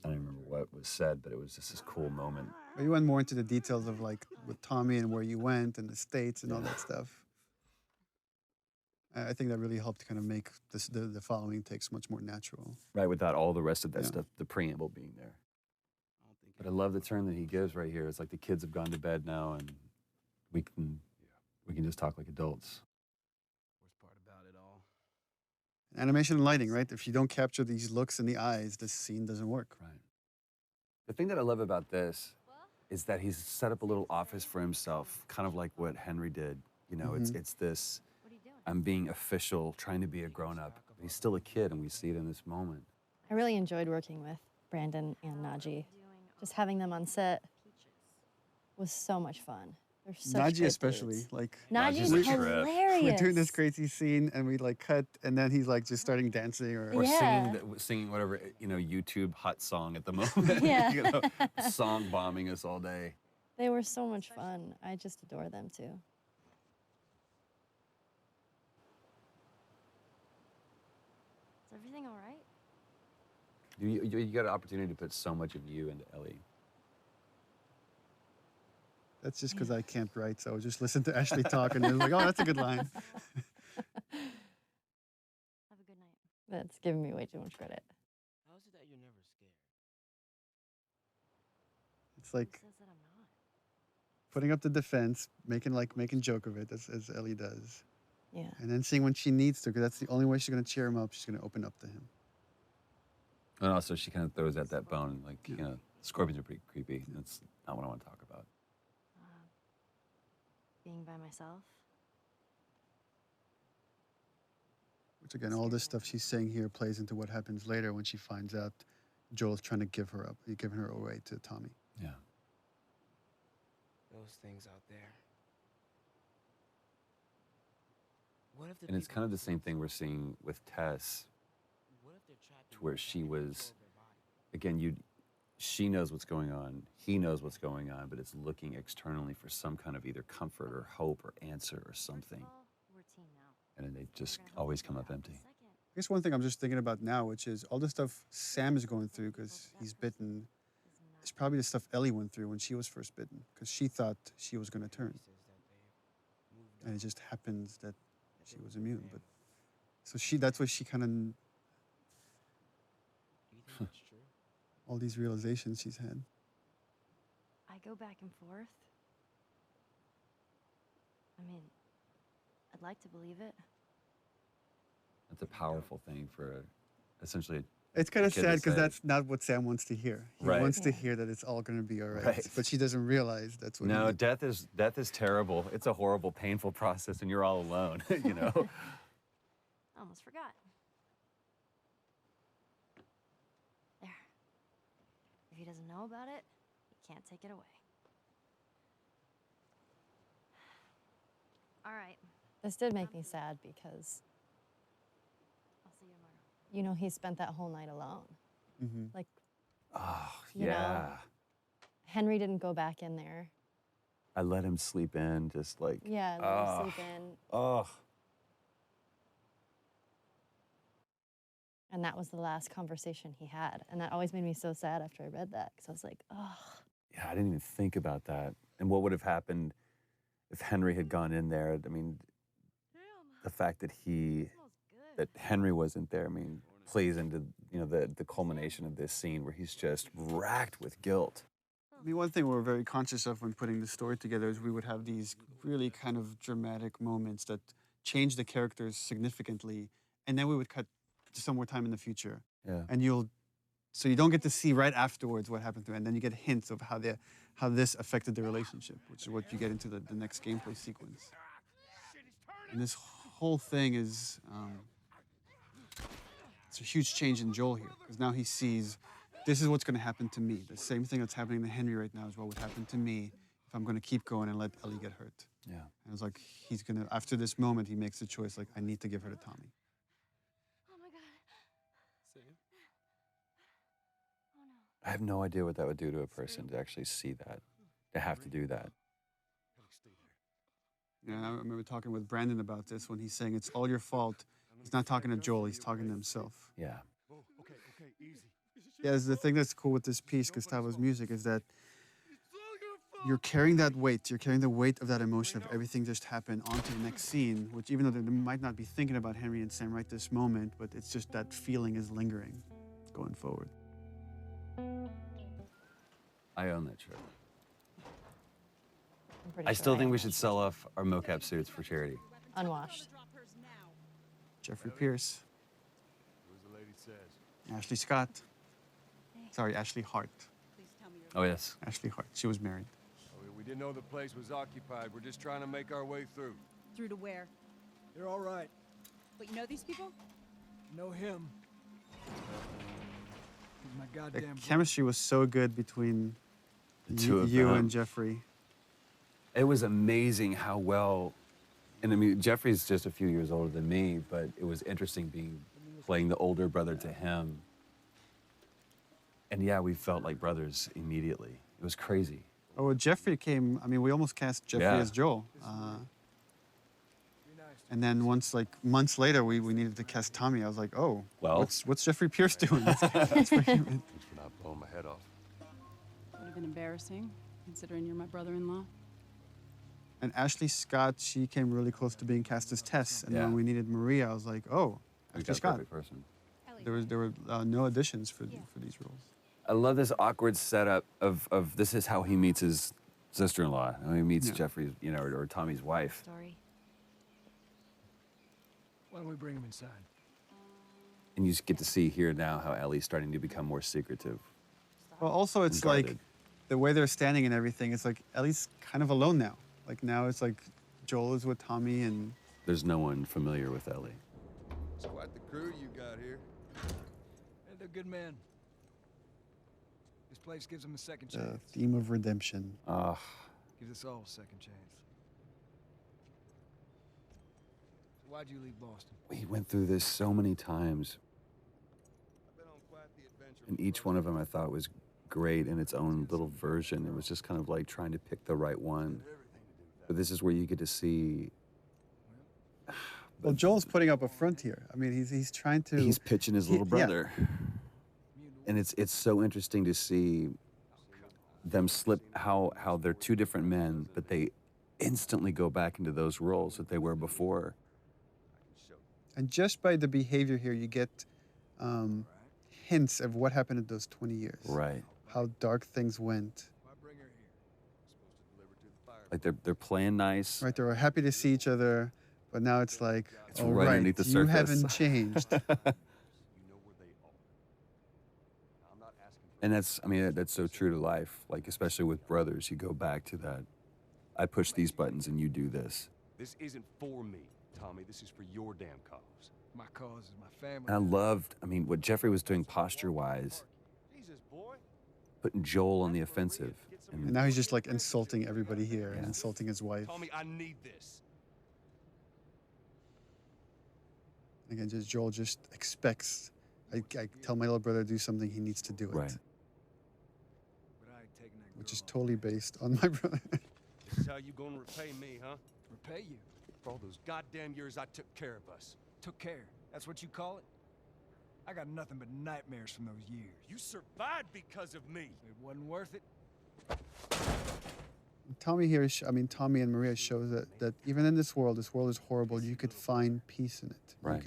I don't remember what was said, but it was just this cool moment. But you went more into the details of like with Tommy and where you went and the states and all that stuff. I think that really helped kind of make this, the following takes much more natural. Right, without all the rest of that Yeah. stuff, the preamble being there. I don't think But I love the turn that he gives right here. It's like the kids have gone to bed now, and we can just talk like adults. worst part about it all. Animation and lighting, right? If you don't capture these looks in the eyes, this scene doesn't work. Right. The thing that I love about this is that he's set up a little office for himself, kind of like what Henry did. You know, it's this, I'm being official, trying to be a grown-up. But he's still a kid, and we see it in this moment. I really enjoyed working with Brandon and Najee. Just having them on set was so much fun. They're such Najee great especially, dudes. like Najee's a trip. hilarious. we're doing this crazy scene and we like cut and then he's like just starting dancing Or Yeah. singing whatever, you know, YouTube hot song at the moment. Yeah. You know, song bombing us all day. They were so much fun. I just adore them too. Is everything all right? You got an opportunity to put so much of you into Ellie. That's just because I can't write, so I just listen to Ashley talk and then like, oh, that's a good line. Have a good night. That's giving me way too much credit. How is it that you're never scared? It's like Who says that I'm not? putting up the defense, making joke of it, as Ellie does. Yeah. And then seeing when she needs to, because that's the only way she's going to cheer him up. She's going to open up to him. And also, she kind of throws out that bone, like, you know, scorpions are pretty creepy. That's not what I want to talk about. Being by myself. Which again, all this stuff she's saying here plays into what happens later when she finds out Joel's trying to give her up, giving her away to Tommy. Yeah. Those things out there. What if the And it's people kind of the who same live thing we're seeing with Tess, What if they're trapped to in where one she and was, control their body? again, she knows what's going on, he knows what's going on, but it's looking externally for some kind of either comfort or hope or answer or something. We're a team now. And then they just We're gonna help always each come other up out. empty. Second, I guess one thing I'm just thinking about now, which is all the stuff Sam is going through because he's bitten, is probably the stuff Ellie went through when she was first bitten, because she thought she was going to turn. And it just happens that she was immune. But so that's what she kind of, Do you think that's true? all these realizations she's had. I go back and forth. I mean, I'd like to believe it. That's a powerful thing for essentially. It's kind of kid to sad because say. that's not what Sam wants to hear. He Right. wants to Yeah. hear that it's all going to be all right. Right. But she doesn't realize that's what No, he death is terrible. It's a horrible, painful process, and you're all alone. You know. I almost forgot. There. If he doesn't know about it, he can't take it away. All right. This did make me sad because, I'll see you tomorrow. you know, he spent that whole night alone. Mm-hmm. Like, Oh You know. yeah. Henry didn't go back in there. I let him sleep in, just like. Yeah, let Ah. him sleep in. Oh. And that was the last conversation he had. And that always made me so sad after I read that because I was like, oh, Yeah, I didn't even think about that. And what would have happened if Henry had gone in there? I mean, the fact that that Henry wasn't there, I mean, plays into, you know, the culmination of this scene where he's just racked with guilt. I mean, one thing we're very conscious of when putting the story together is we would have these really kind of dramatic moments that change the characters significantly, and then we would cut to some more time in the future. Yeah. And so you don't get to see right afterwards what happened to it, and then you get hints of how this affected the relationship, which is what you get into the next gameplay sequence. And this whole thing is, it's a huge change in Joel here, because now he sees, this is what's going to happen to me. The same thing that's happening to Henry right now is what would happen to me if I'm going to keep going and let Ellie get hurt. Yeah. And it's like, he's going to, after this moment, he makes the choice, like, I need to give her to Tommy. Oh my god. Sam? Oh no. I have no idea what that would do to a person to actually see that, to have to do that. Ellie, stay there. Yeah, I remember talking with Brandon about this when he's saying it's all your fault. He's not talking to Joel, he's talking to himself. Yeah. Oh, okay, easy. Yeah, the thing that's cool with this piece, Gustavo's music, is that you're carrying that weight. You're carrying the weight of that emotion of everything just happened onto the next scene, which even though they might not be thinking about Henry and Sam right this moment, but it's just that feeling is lingering going forward. I own that shirt. I'm pretty I sure still think own we that should shit. sell off our mocap suits for charity. Unwashed. Jeffrey Pierce. Ashley Scott. Sorry, Ashley Hart. Oh, yes. Ashley Hart. She was married. We didn't know the place was occupied. We're just trying to make our way through. Through to where? You're all right. But you know these people? Know him. He's my The goddamn brother. chemistry was so good between The two of you them. and Jeffrey. It was amazing how well, and I mean, Jeffrey's just a few years older than me, but it was interesting playing the older brother to him. And yeah, we felt like brothers immediately. It was crazy. Oh, well, Jeffrey came. I mean, we almost cast Jeffrey Yeah. as Joel. And then once, like months later, we needed to cast Tommy. I was like, oh, Well. what's Jeffrey Pierce doing? Thanks for not blowing my head off. Would have been embarrassing, considering you're my brother-in-law. And Ashley Scott, she came really close to being cast as Tess. And Yeah. when we needed Maria, I was like, oh, We Ashley got the Scott. perfect person. There were no auditions for these roles. I love this awkward setup of this is how he meets his sister-in-law. How he meets Yeah. Jeffrey's, or Tommy's wife. Story. Why don't we bring him inside? And you just get to see here now how Ellie's starting to become more secretive. Well, also it's and like guarded. the way they're standing and everything. It's like Ellie's kind of alone now. Like now it's like Joel is with Tommy and There's no one familiar with Ellie. It's quite the crew you got here. Hey, they're good men. This place gives them a second the chance. theme of redemption. Gives us all a second chance. So why'd you leave Boston? We went through this so many times, I've been on quite the adventure. and each one of them I thought was great in its own little version. It was just kind of like trying to pick the right one. But this is where you get to see. Well, Joel's putting up a front here. I mean, he's trying to. He's pitching his little yeah. brother. And it's so interesting to see them slip how they're two different men, but they instantly go back into those roles that they were before. And just by the behavior here, you get hints of what happened in those 20 years. Right. How dark things went. Why bring her here? Supposed to deliver to the fire. Like they're playing nice. Right, they were happy to see each other, but now it's like, It's oh, right right, underneath the you surface. haven't changed. You know where they are. I'm not asking for And that's so true to life. Like, especially with brothers, you go back to that. I push these buttons and you do this. This isn't for me, Tommy. This is for your damn cause. My cause is my family. And I loved, what Jeffrey was doing posture-wise, Jesus, boy. putting Joel on the offensive. And now he's just like insulting everybody here and insulting his wife. Tommy, I need this. Again, just Joel just expects. I tell my little brother to do something, he needs to do it. Right. But I ain't taking that Which girl is off. totally based on my brother. This is how you gonna repay me, huh? Repay you. For all those goddamn years I took care of us. Took care. That's what you call it? I got nothing but nightmares from those years. You survived because of me. It wasn't worth it. Tommy here, Tommy and Maria show that even in this world is horrible. You could find peace in it. Right.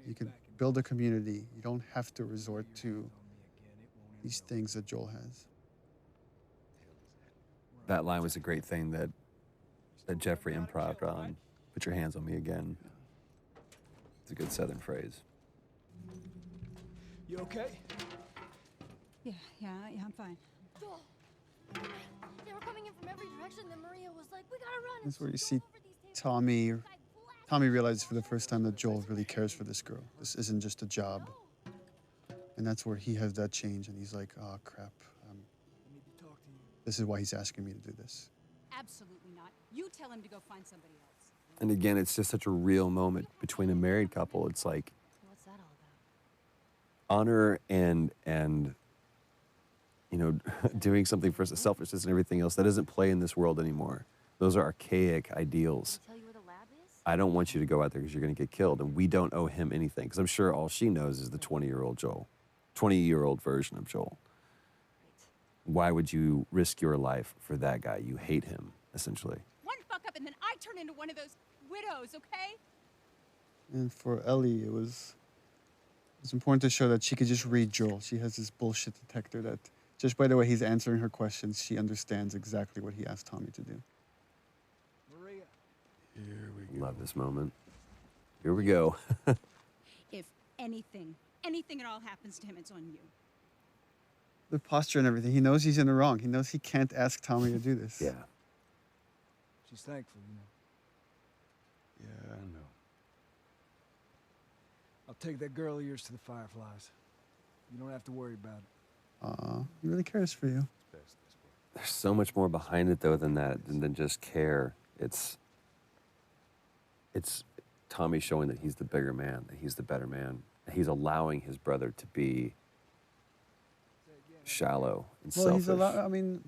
You could build a community. You don't have to resort to these things that Joel has. That line was a great thing that Jeffrey improv'd on. Put your hands on me again. It's a good Southern phrase. You okay? Yeah, I'm fine. Joel! They were coming in from every direction, then Maria was like, we gotta run. That's where you see Tommy realizes for the first time that Joel really cares for this girl. This isn't just a job. And that's where he has that change, and he's like, oh, crap. I need to talk to you. This is why he's asking me to do this. Absolutely not. You tell him to go find somebody else. And again, it's just such a real moment between a married couple. It's like What's that all about? honor and doing something for selfishness and everything else that doesn't play in this world anymore. Those are archaic ideals. Tell you where the lab is? I don't want you to go out there because you're going to get killed, and we don't owe him anything. Because I'm sure all she knows is the 20-year-old version of Joel. Why would you risk your life for that guy? You hate him, essentially. One fuck up and then I turn into one of those widows, okay? And for Ellie, it was important to show that she could just read Joel. She has this bullshit detector that, just by the way he's answering her questions, she understands exactly what he asked Tommy to do. Maria. Love this moment. Here we go. If anything anything at all happens to him, it's on you. The posture and everything. He knows he's in the wrong. He knows he can't ask Tommy to do this. Yeah. She's thankful, you know. Yeah, I know. I'll take that girl of yours to the Fireflies. You don't have to worry about it. Aw, he really cares for you. There's so much more behind it though than that, than just care. It's Tommy showing that he's the bigger man, that he's the better man. He's allowing his brother to be shallow and Well, selfish. he's I mean,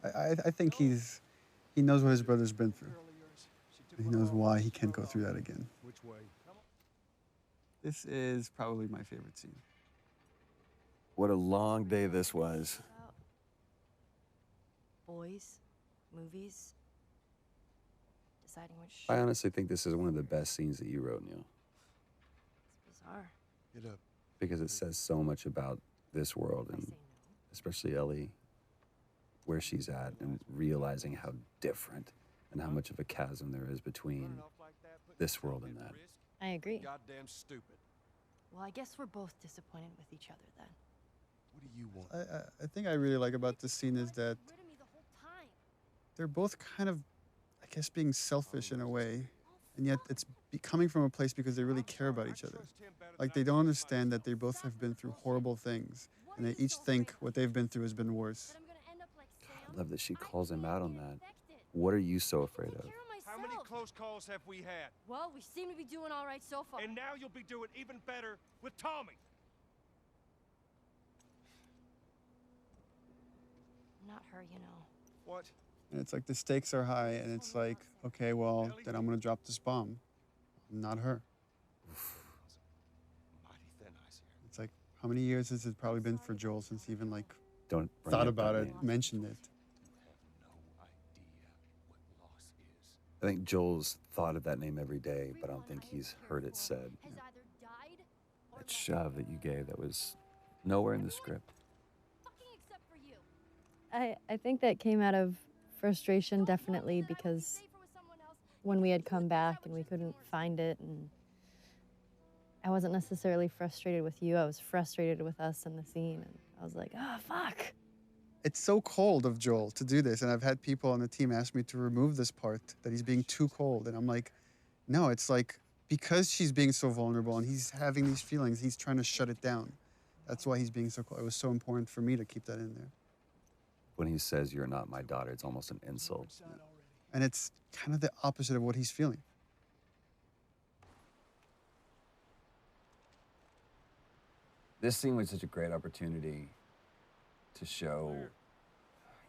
I think he knows what his brother's been through. He knows why he can't go through that again. Which way? This is probably my favorite scene. What a long day this was. Boys, movies, deciding which. I honestly think this is one of the best scenes that you wrote, Neil. It's bizarre. Get up. Because it says so much about this world and especially Ellie, where she's at and realizing how different and how much of a chasm there is between this world and that. I agree. Goddamn stupid. Well, I guess we're both disappointed with each other then. What do you want? I think I really like about this scene is that they're both kind of, I guess, being selfish in a way, and yet it's coming from a place because they really care about each other. Like they don't understand that they both have been through horrible things, and they each think what they've been through has been worse. I love that she calls him out on that. What are you so afraid of? How many close calls have we had? Well, we seem to be doing all right so far. And now you'll be doing even better with Tommy. Not her, you know. What? And it's like the stakes are high, and it's like, okay, well, then I'm gonna drop this bomb. Not her. Mighty thin ice here. It's like, how many years has it probably been for Joel since he even like Don't bring thought up that about it, name. mentioned it? You have no idea what loss is. I think Joel's thought of that name every day, but I don't think he's heard it said. That shove that you gave, that was nowhere in the script. I think that came out of frustration, definitely, because when we had come back and we couldn't find it, and I wasn't necessarily frustrated with you, I was frustrated with us in the scene, and I was like, oh, fuck. It's so cold of Joel to do this, and I've had people on the team ask me to remove this part, that he's being too cold, and I'm like, no, it's like, because she's being so vulnerable and he's having these feelings, he's trying to shut it down. That's why he's being so cold. It was so important for me to keep that in there. When he says, "You're not my daughter," it's almost an insult. And it's kind of the opposite of what he's feeling. This scene was such a great opportunity to show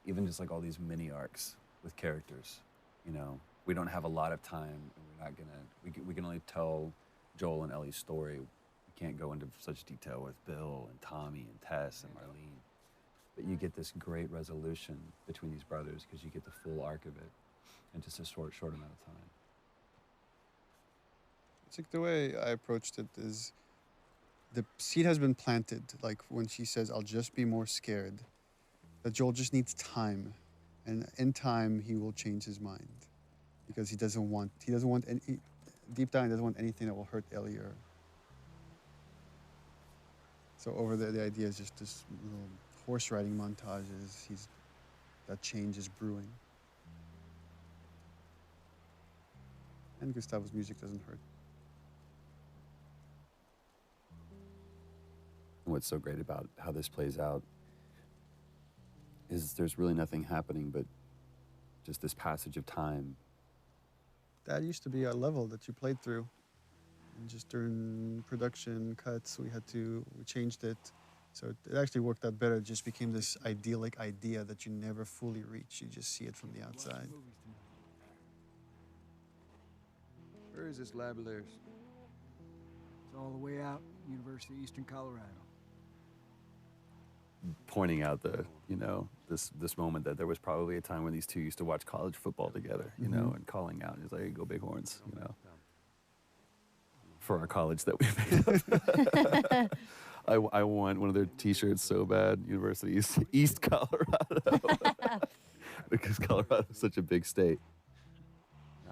even just like all these mini arcs with characters. You know, we don't have a lot of time, and we're not gonna, we can only tell Joel and Ellie's story. We can't go into such detail with Bill and Tommy and Tess and Marlene. But you get this great resolution between these brothers because you get the full arc of it in just a short amount of time. It's like the way I approached it is the seed has been planted. Like when she says, I'll just be more scared, that Joel just needs time. And in time, he will change his mind because he doesn't want any, deep down, he doesn't want anything that will hurt Ellie or. So over there, the idea is just this little horse riding montages. That change is brewing. And Gustavo's music doesn't hurt. What's so great about how this plays out is there's really nothing happening but just this passage of time. That used to be a level that you played through. And just during production cuts, we changed it. So it actually worked out better. It just became this idyllic idea that you never fully reach. You just see it from the outside. Where is this lab of theirs? It's all the way out, University of Eastern Colorado. Pointing out this moment that there was probably a time when these two used to watch college football together, you know, and calling out, he's like, go Bighorns, you know, for our college that we made up. I want one of their t-shirts so bad, University East Colorado, because Colorado is such a big state.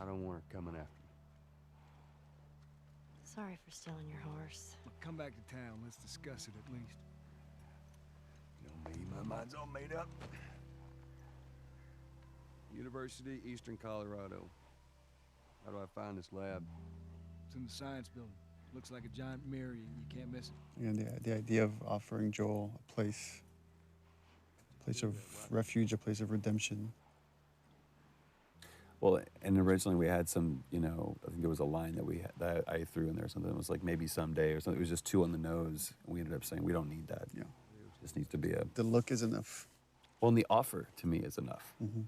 I don't want her coming after me. Sorry for stealing your horse. Come back to town. Let's discuss it at least. You know me, my mind's all made up. University, Eastern Colorado. How do I find this lab? It's in the science building. Looks like a giant mirror. You can't miss it. And the idea of offering Joel a place of refuge, a place of redemption. Well, and originally we had some, you know, I think there was a line that I threw in there or something. It was like maybe someday or something. It was just too on the nose. And we ended up saying we don't need that. Yeah. It just needs to be a... The look is enough. Well, and the offer to me is enough. Mm-hmm.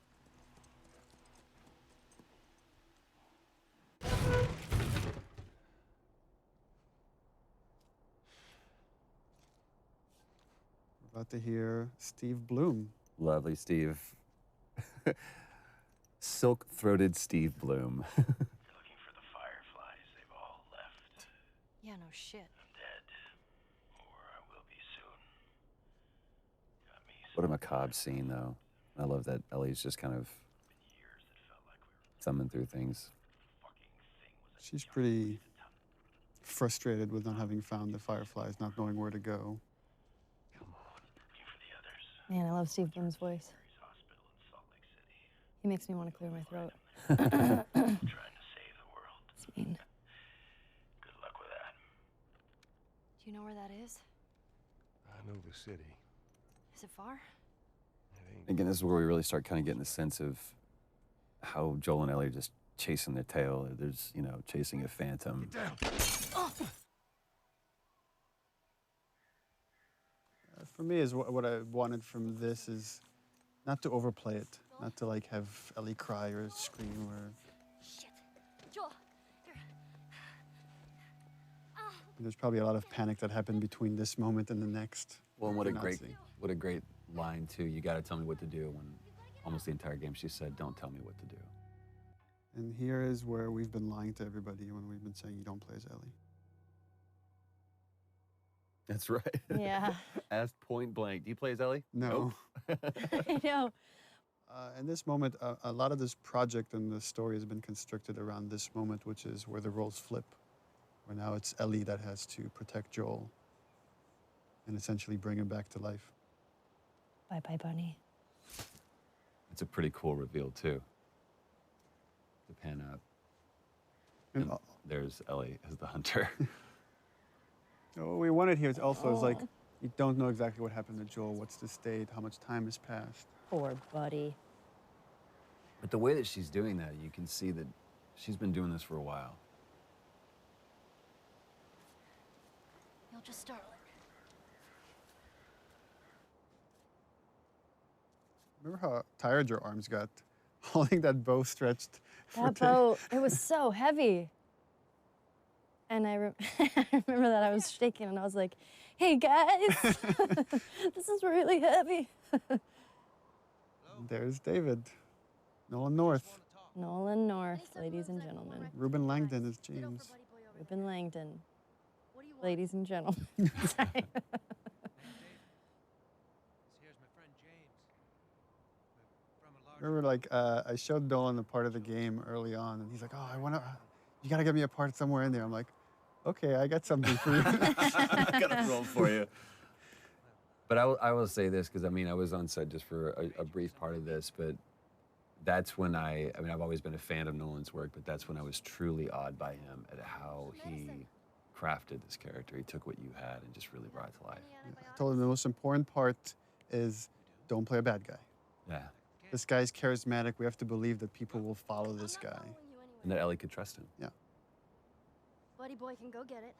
We're about to hear Steve Bloom. Lovely Steve. Silk-throated Steve Bloom. You're looking for the fireflies. They've all left. Yeah, no shit. I'm dead. Or I will be soon. Got me What a macabre scene, though. I love that Ellie's just kind of thumbing through things. She's pretty frustrated with not having found the fireflies, not knowing where to go. Man, I love Steve Bloom's voice. He makes me want to clear my throat. Trying to save the world. It's mean. Good luck with that. Do you know where that is? I know the city. Is it far? Again, this is where we really start kind of getting the sense of how Joel and Ellie are just chasing their tail. There's, you know, chasing a phantom. For me, is what I wanted from this is not to overplay it, not to like have Ellie cry or scream or. Shit. Joel. Here. There's probably a lot of panic that happened between this moment and the next. Well, and What a great line too. You got to tell me what to do. When almost the entire game she said, "Don't tell me what to do." And here is where we've been lying to everybody when we've been saying you don't play as Ellie. That's right. Yeah. Asked point blank. Do you play as Ellie? No. Nope. I know. In this moment, a lot of this project and the story has been constructed around this moment, which is where the roles flip, where now it's Ellie that has to protect Joel and essentially bring him back to life. Bye-bye, Bunny. It's a pretty cool reveal too. To pan up. And there's Ellie as the hunter. What we wanted here is also is like, you don't know exactly what happened to Joel, what's the state, how much time has passed. Poor buddy. But the way that she's doing that, you can see that she's been doing this for a while. You'll just start. Remember how tired your arms got holding that bow stretched? That bow, it was so heavy. And I remember that I was shaking and I was like, hey guys, this is really heavy. There's David. Nolan North. Nolan North, ladies and gentlemen. Ruben Langdon is James. Ruben Langdon, ladies and gentlemen. Sorry. Remember, like, I showed Dolan a part of the game early on, and he's like, oh, you gotta get me a part somewhere in there. I'm like, okay, I got something for you. I got a role for you. But I will say this, because I mean, I was on set just for a brief part of this, but that's when I mean, I've always been a fan of Nolan's work, but that's when I was truly awed by him at how he crafted this character. He took what you had and just really brought it to life. I told him the most important part is don't play a bad guy. Yeah. This guy's charismatic. We have to believe that people will follow this guy. And that Ellie could trust him. Yeah. Buddy boy can go get it.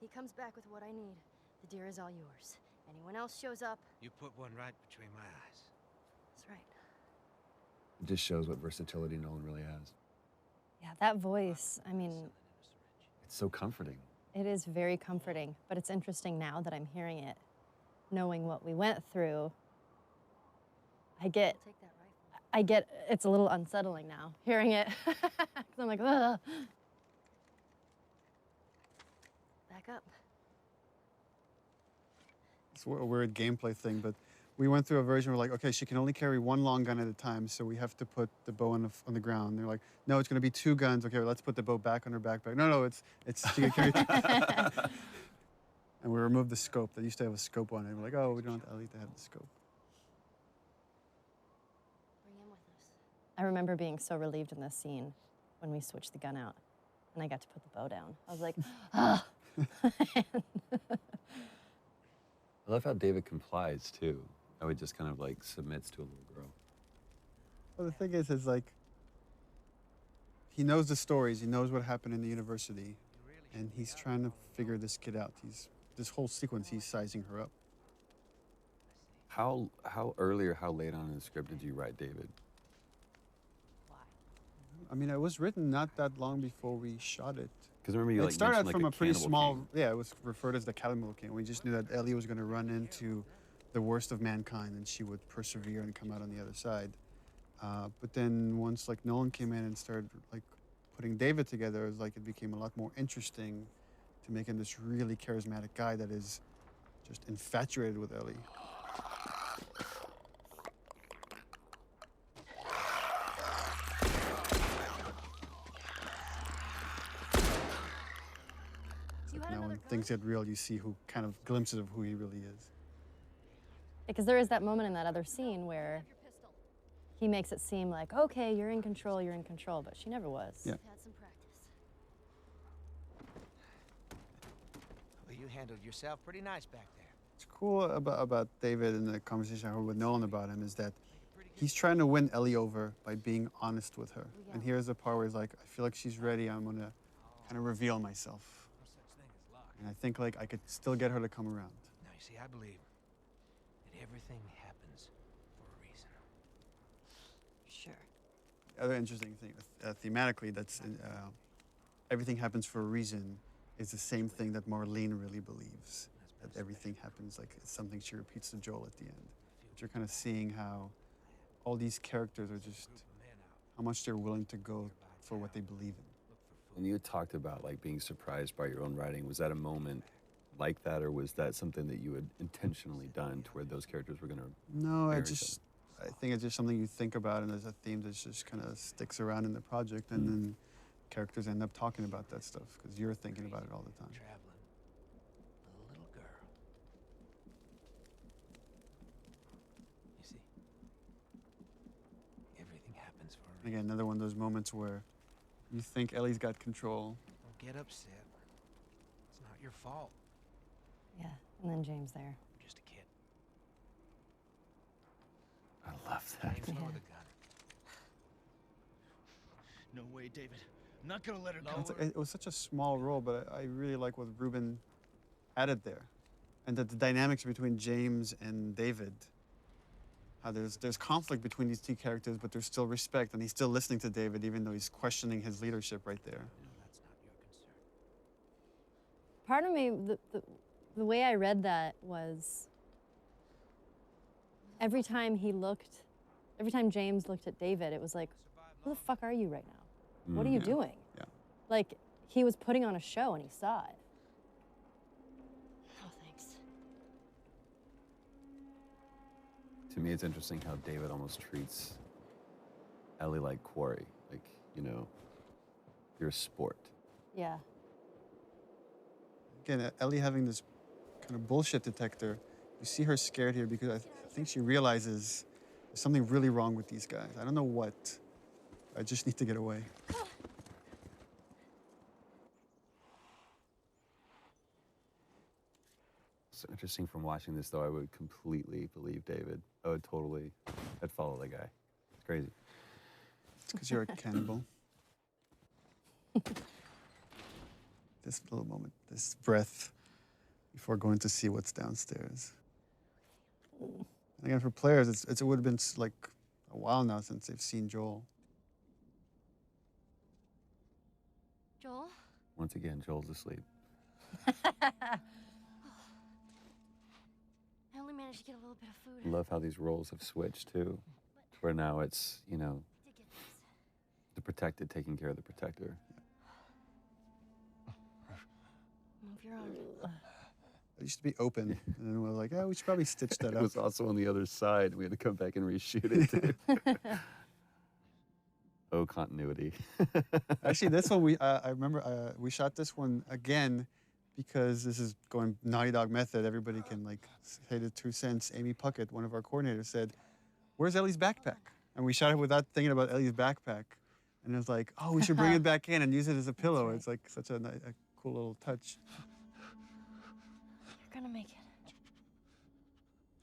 He comes back with what I need. The deer is all yours. Anyone else shows up. You put one right between my eyes. That's right. It just shows what versatility Nolan really has. Yeah, that voice, I mean, It's so comforting. it is very comforting, but it's interesting now that I'm hearing it, knowing what we went through. It's a little unsettling now, hearing it. 'Cause I'm like, ugh. Back up. It's a weird gameplay thing, but we went through a version where like, okay, she can only carry one long gun at a time, so we have to put the bow on the ground. They're like, no, it's going to be 2 guns. Okay, well, let's put the bow back on her backpack. No, it's she can carry 2. And we removed the scope. They used to have a scope on it. We're like, oh, we don't want Ellie to have the scope. Bring him with us. I remember being so relieved in this scene when we switched the gun out and I got to put the bow down. I was like, ah. I love how David complies too. How he just kind of like submits to a little girl. Well, the thing is like, he knows the stories. He knows what happened in the university, and he's trying to figure this kid out. This whole sequence, he's sizing her up. How early or how late on in the script did you write David? I mean, it was written not that long before we shot it. Because remember you It started mentioned, from like, a pretty Cannibal small, King. yeah, it was referred as the Cannibal King. We just knew that Ellie was going to run into the worst of mankind and she would persevere and come out on the other side. But then once like Nolan came in and started like putting David together, it was like it became a lot more interesting to make him this really charismatic guy that is just infatuated with Ellie. Now when things get real, you see who kind of glimpses of who he really is. Because there is that moment in that other scene where he makes it seem like, okay, you're in control, but she never was. Yeah. Had some practice. Well, you handled yourself pretty nice back there. What's cool about David and the conversation I had with Nolan about him is that he's trying to win Ellie over by being honest with her. And here's the part where he's like, I feel like she's ready. I'm going to kind of reveal myself. And I think like I could still get her to come around. Now, you see, I believe that everything happens for a reason. Sure. The other interesting thing, thematically, that's everything happens for a reason is the same thing that Marlene really believes. That everything happens like it's something she repeats to Joel at the end. But you're kind of seeing how all these characters are just, how much they're willing to go for what they believe in. When you talked about like being surprised by your own writing, was that a moment like that, or was that something that you had intentionally done to where those characters were going to? No, I think it's just something you think about, and there's a theme that just kind of sticks around in the project, and then characters end up talking about that stuff because you're thinking about it all the time. Traveling. A little girl. You see, everything happens for a reason. Again, another one of those moments where you think Ellie's got control. Don't get upset. It's not your fault. Yeah, and then James there. You're just a kid. I love that. James, lower the gun. No way, David. I'm not gonna let her go. It was such a small role, but I really like what Ruben added there. And that the dynamics between James and David, how there's conflict between these two characters, but there's still respect, and he's still listening to David, even though he's questioning his leadership right there. That's not your concern. Part of me, the way I read that was every time James looked at David, it was like, who the fuck are you right now? What are you doing? Yeah. Like, he was putting on a show and he saw it. Oh, thanks. To me, it's interesting how David almost treats Ellie like quarry. Like, you know, you're a sport. Yeah. Again, Ellie having this kind of bullshit detector, you see her scared here because I think she realizes there's something really wrong with these guys. I don't know what. I just need to get away. So interesting from watching this, though, I would completely believe David. I'd follow the guy. It's crazy. It's because you're a cannibal. This little moment, this breath before going to see what's downstairs. And again, for players, it would have been like a while now since they've seen Joel. Joel? Once again, Joel's asleep. I only managed to get a little bit of food. I love how these roles have switched, too. Where now it's, you know, the protected taking care of the protector. Move your arm. It used to be open, and then we were like, oh, we should probably stitch that It up. was also on the other side. We had to come back and reshoot it too. Oh, continuity. Actually, this one I remember we shot this one again because this is going Naughty Dog method. Everybody can like say the 2 cents. Amy Puckett, one of our coordinators, said, "Where's Ellie's backpack?" And we shot it without thinking about Ellie's backpack. And it was like, oh, we should bring it back in and use it as a pillow. Right. It's like such a cool little touch. You're gonna make it.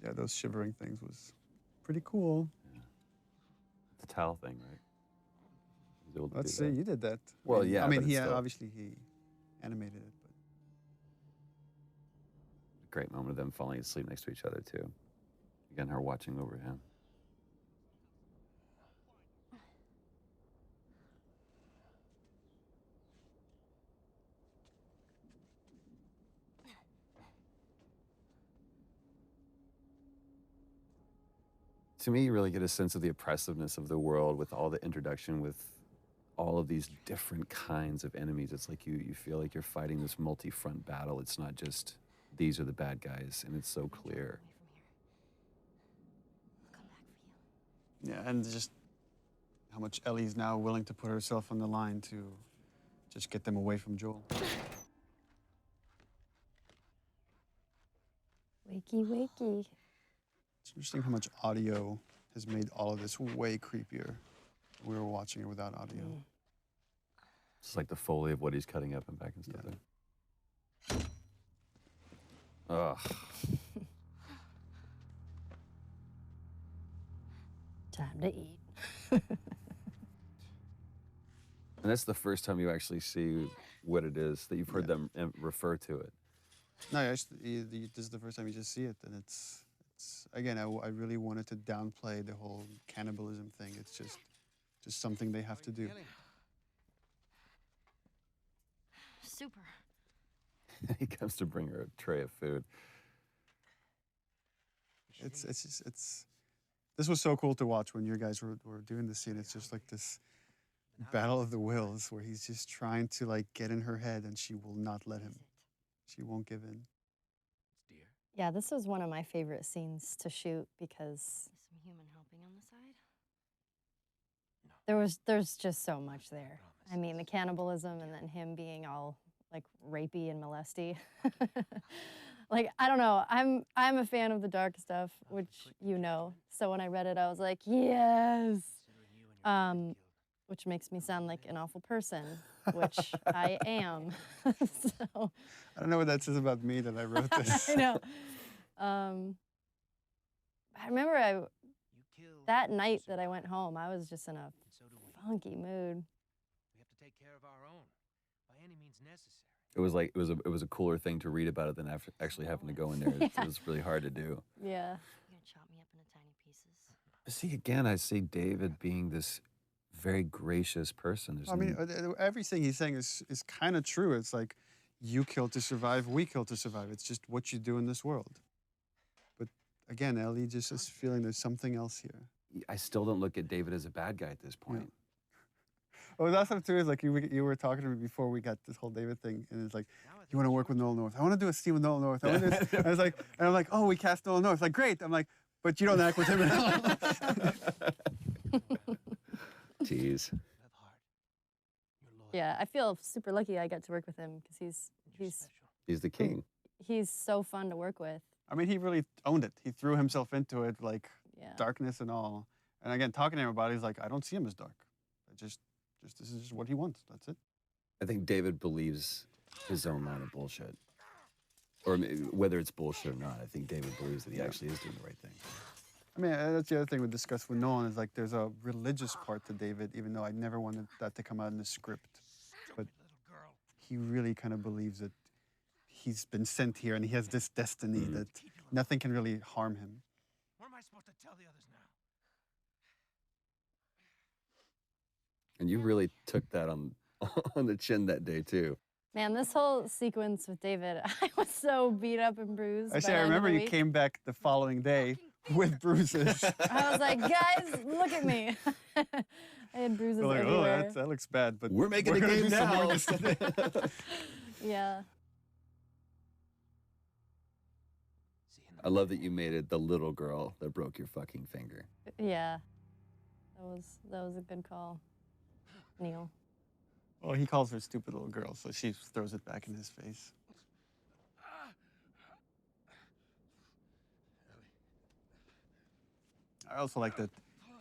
Yeah, those shivering things was pretty cool. Yeah. The towel thing, right? Let's see, you did that. Well, yeah. I mean, obviously he animated it, but a great moment of them falling asleep next to each other too. Again, her watching over him. To me, you really get a sense of the oppressiveness of the world with all the introduction with all of these different kinds of enemies. It's like you feel like you're fighting this multi-front battle. It's not just these are the bad guys, and it's so clear. yeah, and just how much Ellie's now willing to put herself on the line to just get them away from Joel. Wakey, wakey. It's interesting how much audio has made all of this way creepier. We were watching it without audio. It's like the Foley of what he's cutting up and back and stuff. Yeah. Ugh. Time to eat. And that's the first time you actually see what it is, that you've heard them refer to it. No, this is the first time you just see it, and it's again, I really wanted to downplay the whole cannibalism thing. It's just something they have to do. Super. He comes to bring her a tray of food. This was so cool to watch when you guys were doing the scene. It's just like this battle of the wills where he's just trying to like get in her head and she will not let him. She won't give in. Yeah, this was one of my favorite scenes to shoot because Some human helping on the side? there's just so much there. I mean, the cannibalism and then him being all like rapey and molesty. Like, I don't know. I'm a fan of the dark stuff, which you know. So when I read it, I was like, yes. Which makes me sound like an awful person, which I am. So I don't know what that says about me that I wrote this. I know. I remember that night that I went home, I was just in a funky mood. We have to take care of our own, by any means necessary. It was like it was a cooler thing to read about it than actually having to go in there. It was really hard to do. Yeah. You're gonna chop me up into tiny pieces. See, again, I see David being this very gracious person. I mean, everything he's saying is kind of true. It's like, you kill to survive, we kill to survive. It's just what you do in this world. But again, Ellie just is feeling there's something else here. I still don't look at David as a bad guy at this point. Yeah. Well, that's what too is like you were talking to me before we got this whole David thing, and it's like, you want to work with Nolan North? I want to do a scene with Nolan North. I want to do this. And I was like, and I'm like, oh, we cast Nolan North. Like, great. I'm like, but you don't act with him at all. Jeez. Yeah, I feel super lucky I got to work with him because he's the king. He's so fun to work with. I mean, he really owned it. He threw himself into it, like darkness and all. And again, talking to him about it, he's like, I don't see him as dark. This is just what he wants. That's it. I think David believes his own line of bullshit. Or whether it's bullshit or not, I think David believes that he actually is doing the right thing. I mean, that's the other thing we discussed with Nolan is like there's a religious part to David, even though I never wanted that to come out in the script. But he really kind of believes that he's been sent here and he has this destiny that nothing can really harm him. What am I supposed to tell the others now? And you really took that on the chin that day, too. Man, this whole sequence with David, I was so beat up and bruised. I remember you came back the following day with bruises. I was like, guys, look at me. I had bruises like, everywhere. Oh, that looks bad, but we're making a game now. Yeah. I love that you made it the little girl that broke your fucking finger. Yeah, that was a good call, Neil. Well, he calls her stupid little girl, so she throws it back in his face. I also like that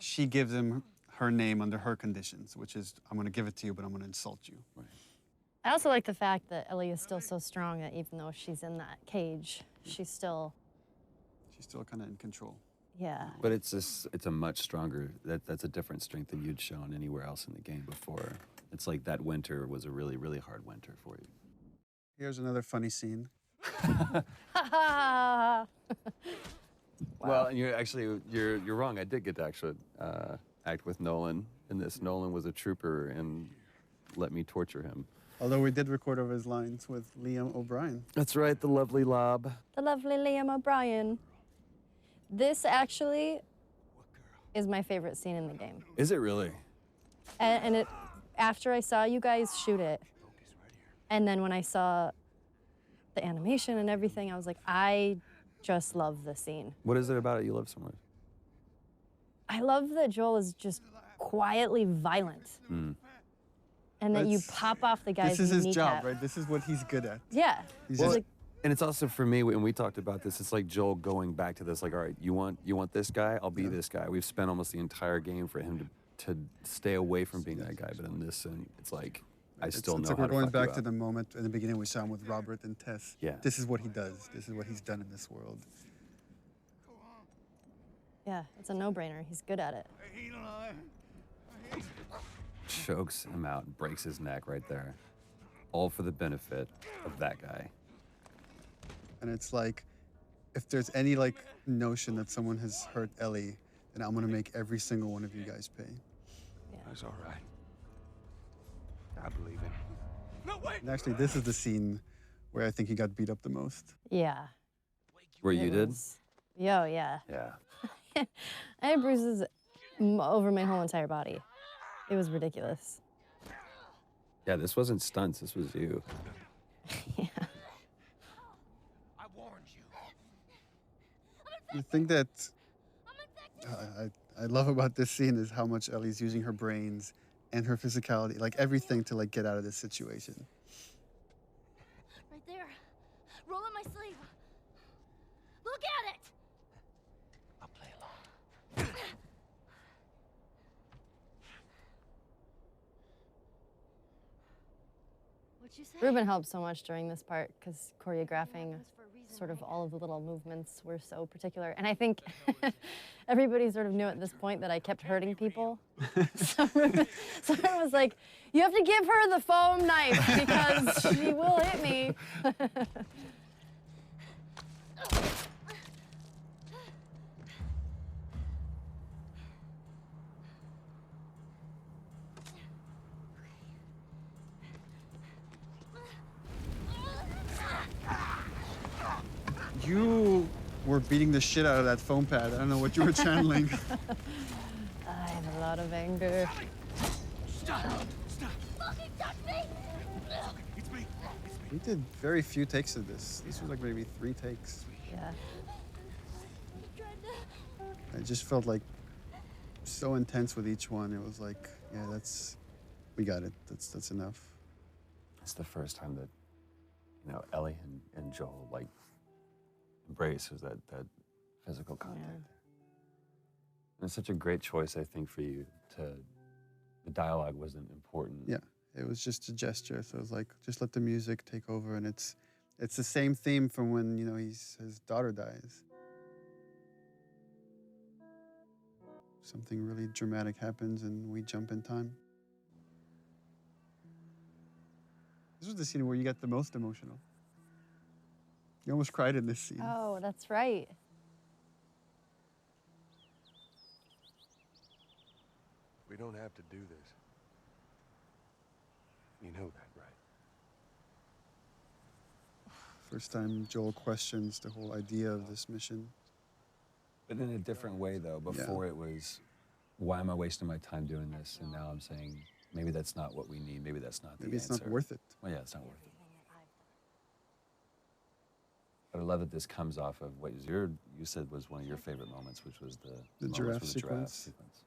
she gives him her name under her conditions, which is, I'm going to give it to you, but I'm going to insult you. Right. I also like the fact that Ellie is still so strong that even though she's in that cage, she's still kind of in control. Yeah. But it's a much stronger, that's a different strength than you'd shown anywhere else in the game before. It's like that winter was a really, really hard winter for you. Here's another funny scene. Well, and you're wrong. I did get to actually act with Nolan in this. Nolan was a trooper and let me torture him. Although we did record over his lines with Liam O'Brien. That's right, the lovely Lob. The lovely Liam O'Brien. This actually is my favorite scene in the game. Is it really? And it, after I saw you guys shoot it, and then when I saw the animation and everything, I was like, I just love this scene. What is it about it you love so much? I love that Joel is just quietly violent. Mm. And that you pop off the guy's This is his kneecap. job, right? This is what he's good at. Yeah. Well, and it's also for me, when we talked about this, it's like Joel going back to this, like, all right, you want this guy? I'll be this guy. We've spent almost the entire game for him to stay away from being that guy, but in this, and it's like, I still know it's like how we're to going fuck you back up. to the moment in the beginning we saw him with Robert and Tess. Yeah. This is what he does. This is what he's done in this world. Yeah, it's a no-brainer. He's good at it. Chokes him out and breaks his neck right there. All for the benefit of that guy. And it's like, if there's any like notion that someone has hurt Ellie, then I'm gonna make every single one of you guys pay. Yeah. That's all right. I believe it. No, wait! And actually, this is the scene where I think he got beat up the most. Yeah. Where you did? Yo, yeah. Yeah. I had bruises over my whole entire body. It was ridiculous. Yeah, this wasn't stunts, this was you. Yeah. I warned you. The thing that I love about this scene is how much Ellie's using her brains and her physicality, like everything to like get out of this situation. Right there. Roll up my sleeve. Look at it! I'll play along. What'd you say? Ruben helped so much during this part because choreographing sort of all of the little movements were so particular. And I think everybody sort of knew at this point that I kept hurting people. So Ruben was like, you have to give her the foam knife because she will hit me. You were beating the shit out of that foam pad. I don't know what you were channeling. I have a lot of anger. Stop! Stop! Fucking touch me! It's me! We did very few takes of this. This was like maybe 3 takes. Yeah. It just felt like so intense with each one. It was like, yeah, we got it. That's enough. It's the first time that, you know, Ellie and Joel, like, embraces that physical contact. Yeah. And it's such a great choice, I think, for you the dialogue wasn't important. Yeah, it was just a gesture. So it was like, just let the music take over. And it's the same theme from when, you know, his daughter dies. Something really dramatic happens and we jump in time. This was the scene where you got the most emotional. You almost cried in this scene. Oh, that's right. We don't have to do this. You know that, right? First time Joel questions the whole idea of this mission. But in a different way, though. Before it was, why am I wasting my time doing this? And now I'm saying, maybe that's not what we need. Maybe that's not the Maybe it's answer. not worth it. Well, yeah, it's not worth it. But I love that this comes off of what you said was one of your favorite moments, which was The moments giraffe with the giraffe sequence. sequence.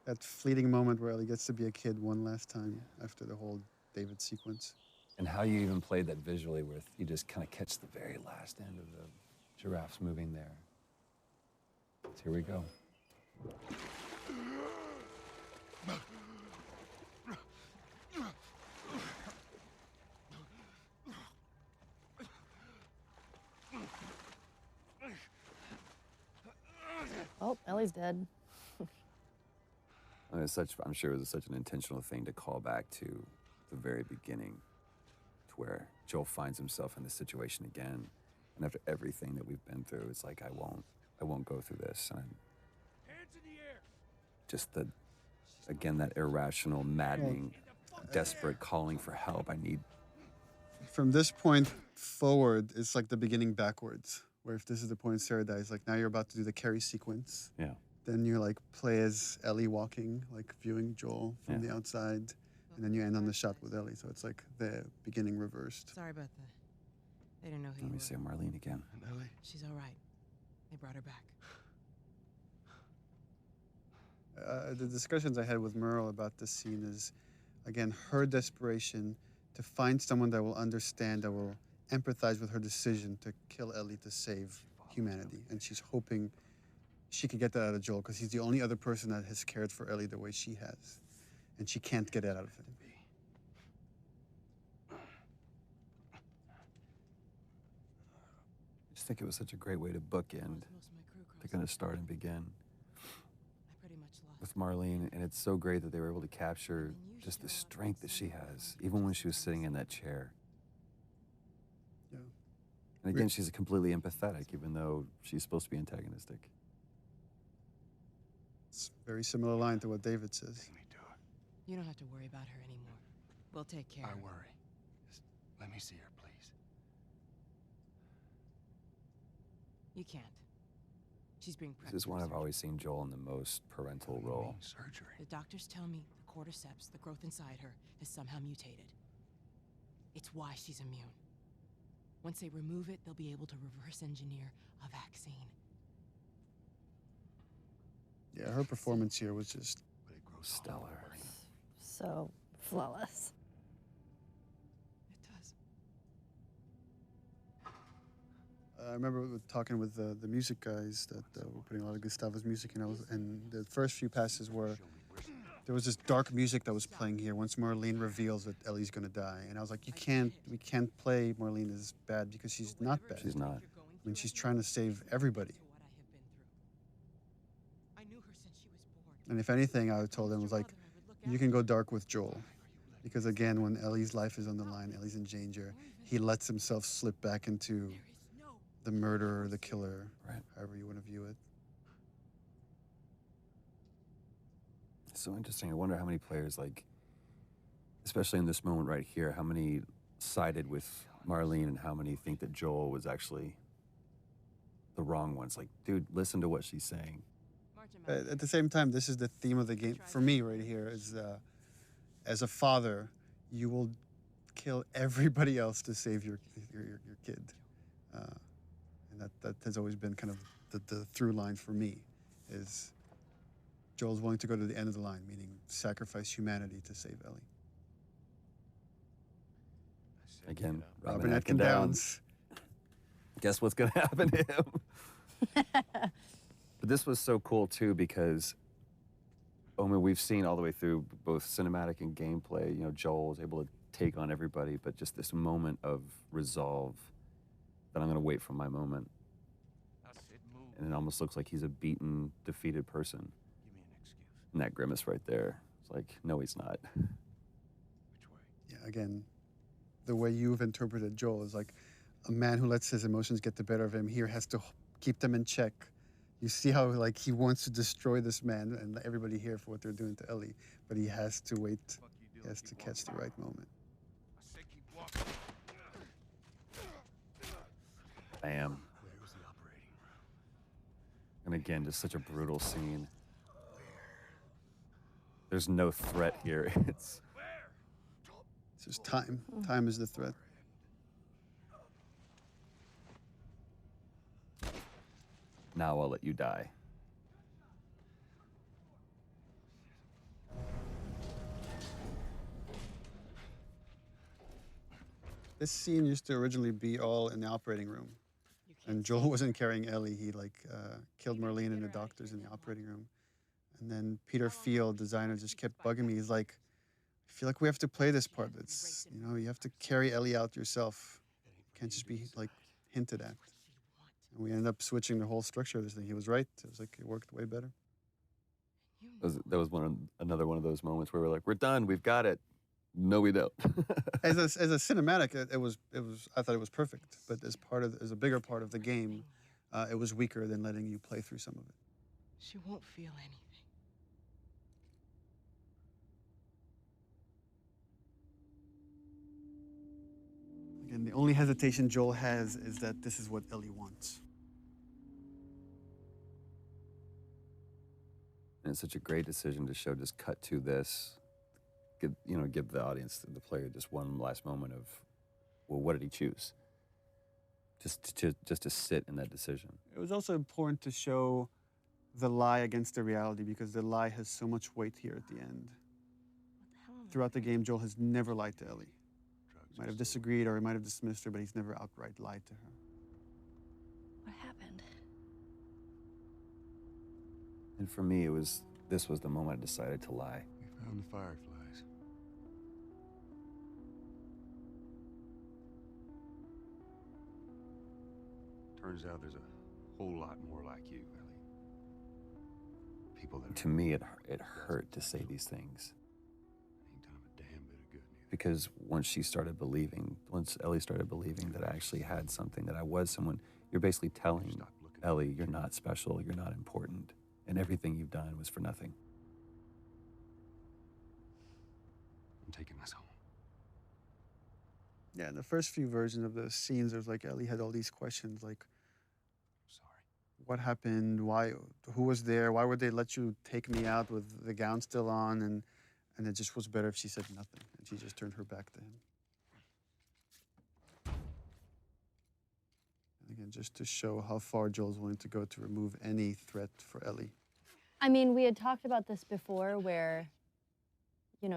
That fleeting moment where Ellie gets to be a kid one last time after the whole David sequence. And how you even played that visually, where you just kind of catch the very last end of the giraffes moving there. So here we go. Oh, Ellie's dead. I mean, I'm sure it was such an intentional thing to call back to the very beginning, to where Joel finds himself in this situation again, and after everything that we've been through, it's like I won't go through this. And just again, that irrational, maddening, desperate calling for help. I need. From this point forward, it's like the beginning backwards. Where if this is the point Sarah dies, like now you're about to do the Carrie sequence. Yeah. Then you like play as Ellie walking, like viewing Joel from the outside, and then you end on the shot with Ellie. So it's like the beginning reversed. Sorry about that. They didn't know who Let you me were. see Marlene again. Ellie? She's all right. They brought her back. The discussions I had with Merle about this scene is, again, her desperation to find someone that will understand, that will empathize with her decision to kill Ellie to save humanity. And she's hoping she could get that out of Joel because he's the only other person that has cared for Ellie the way she has. And she can't get it out of him. I just think it was such a great way to bookend, to kind of start and begin with Marlene. And it's so great that they were able to capture just the strength that she has, even when she was sitting in that chair. Yeah. And again, she's completely empathetic, even though she's supposed to be antagonistic. It's a very similar line to what David says. You don't have to worry about her anymore. We'll take care of her. I worry. Just let me see her, please. You can't. She's being prepped. This is one I've always seen Joel in the most parental role. Surgery. The doctors tell me the cordyceps, the growth inside her, has somehow mutated. It's why she's immune. Once they remove it, they'll be able to reverse engineer a vaccine. Yeah, her performance here was just stellar. So flawless. It does. I remember talking with the music guys that were putting a lot of Gustavo's music in. And the first few passes were, there was this dark music that was playing here once Marlene reveals that Ellie's gonna die. And I was like, we can't play Marlene as bad because she's not bad. She's not. I mean, she's trying to save everybody. And if anything, I told them was like, you can go dark with Joel. Because again, when Ellie's life is on the line, Ellie's in danger, he lets himself slip back into the murderer, the killer, however you want to view it. It's so interesting. I wonder how many players, like, especially in this moment right here, how many sided with Marlene and how many think that Joel was actually the wrong one. It's like, dude, listen to what she's saying. At the same time, this is the theme of the game for me right here. Is as a father, you will kill everybody else to save your kid, and that has always been kind of the through line for me. Is Joel's willing to go to the end of the line, meaning sacrifice humanity to save Ellie. Again, Robin Atkin Downs. Guess what's going to happen to him? But this was so cool too because, I mean, we've seen all the way through both cinematic and gameplay. You know, Joel was able to take on everybody, but just this moment of resolve that I'm going to wait for my moment. And it almost looks like he's a beaten, defeated person. Give me an excuse. And that grimace right there, it's like, no, he's not. Yeah, again, the way you've interpreted Joel is like a man who lets his emotions get the better of him here has to keep them in check. You see how like he wants to destroy this man and everybody here for what they're doing to Ellie, but he has to wait. He has to catch the right moment. Bam. And again, just such a brutal scene. There's no threat here. It's just time. Time is the threat. Now I'll let you die. This scene used to originally be all in the operating room. And Joel wasn't carrying Ellie. He killed Marlene and the doctors in the operating room. And then Peter Field, designer, just kept bugging me. He's like, I feel like we have to play this part. It's, you have to carry Ellie out yourself. It can't just be like hinted at. And we ended up switching the whole structure of this thing. He was right. It was like, it worked way better. That was another one of those moments where we're like, we're done, we've got it. No, we don't. as a cinematic, it was. I thought it was perfect. But as a bigger part of the game, it was weaker than letting you play through some of it. She won't feel anything. Again, the only hesitation Joel has is that this is what Ellie wants. And it's such a great decision to show, just cut to this. Give the audience, the player, just one last moment of, well, what did he choose? Just to sit in that decision. It was also important to show the lie against the reality, because the lie has so much weight here at the end. Throughout the game, Joel has never lied to Ellie. He might have disagreed or he might have dismissed her, but he's never outright lied to her. What happened? And for me, this was the moment I decided to lie. We found the fireflies. Turns out there's a whole lot more like you, Ellie. People that To me, it hurt to say these things. ain't done a damn bit of good neither. Because once Ellie started believing that I actually had something, that I was someone, you're basically telling Ellie, you're not special, you're not important, and everything you've done was for nothing. I'm taking us home. Yeah, in the first few versions of the scenes, there's like Ellie had all these questions like, what happened? Why? Who was there? Why would they let you take me out with the gown still on? And it just was better if she said nothing and she just turned her back to him. And again, just to show how far Joel's willing to go to remove any threat for Ellie. I mean, we had talked about this before where,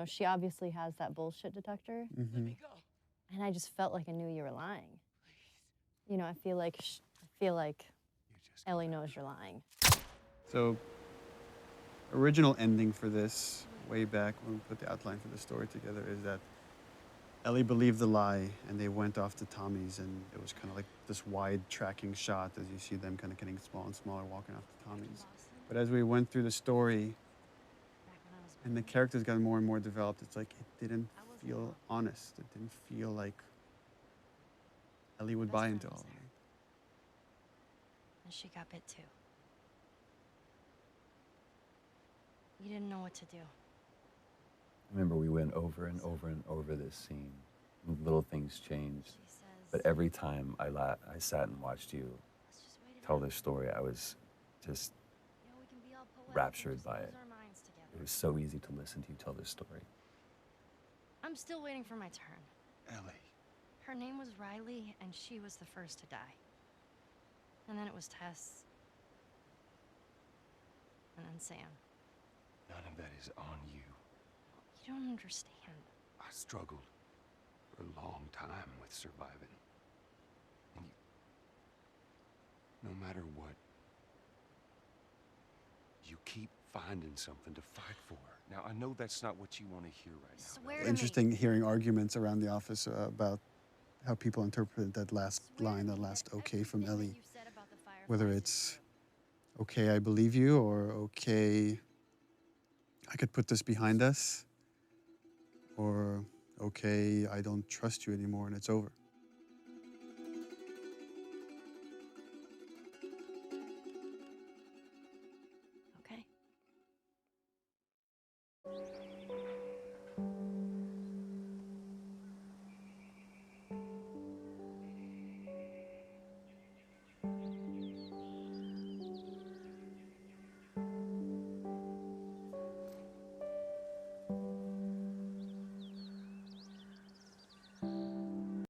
she obviously has that bullshit detector. Mm-hmm. And I just felt like I knew you were lying. I feel like Ellie knows you're lying. So, original ending for this, way back when we put the outline for the story together, is that Ellie believed the lie and they went off to Tommy's, and it was kind of like this wide tracking shot as you see them kind of getting smaller and smaller walking off to Tommy's. But as we went through the story and the characters got more and more developed, it's like it didn't feel honest. It didn't feel like Ellie would buy into all of it. And she got bit too. You didn't know what to do. I remember we went over and over and over this scene. Little things changed. But every time I sat and watched you tell this story, I was just raptured by it. It was so easy to listen to you tell this story. I'm still waiting for my turn. Ellie. Her name was Riley, and she was the first to die. And then it was Tess. And then Sam. None of that is on you. You don't understand. I struggled for a long time with surviving. And no matter what, you keep finding something to fight for. Now, I know that's not what you want to hear right now. Swear to me. Interesting hearing arguments around the office about how people interpret that last line, that last okay from Ellie. Whether it's, okay, I believe you, or okay, I could put this behind us, or okay, I don't trust you anymore and it's over.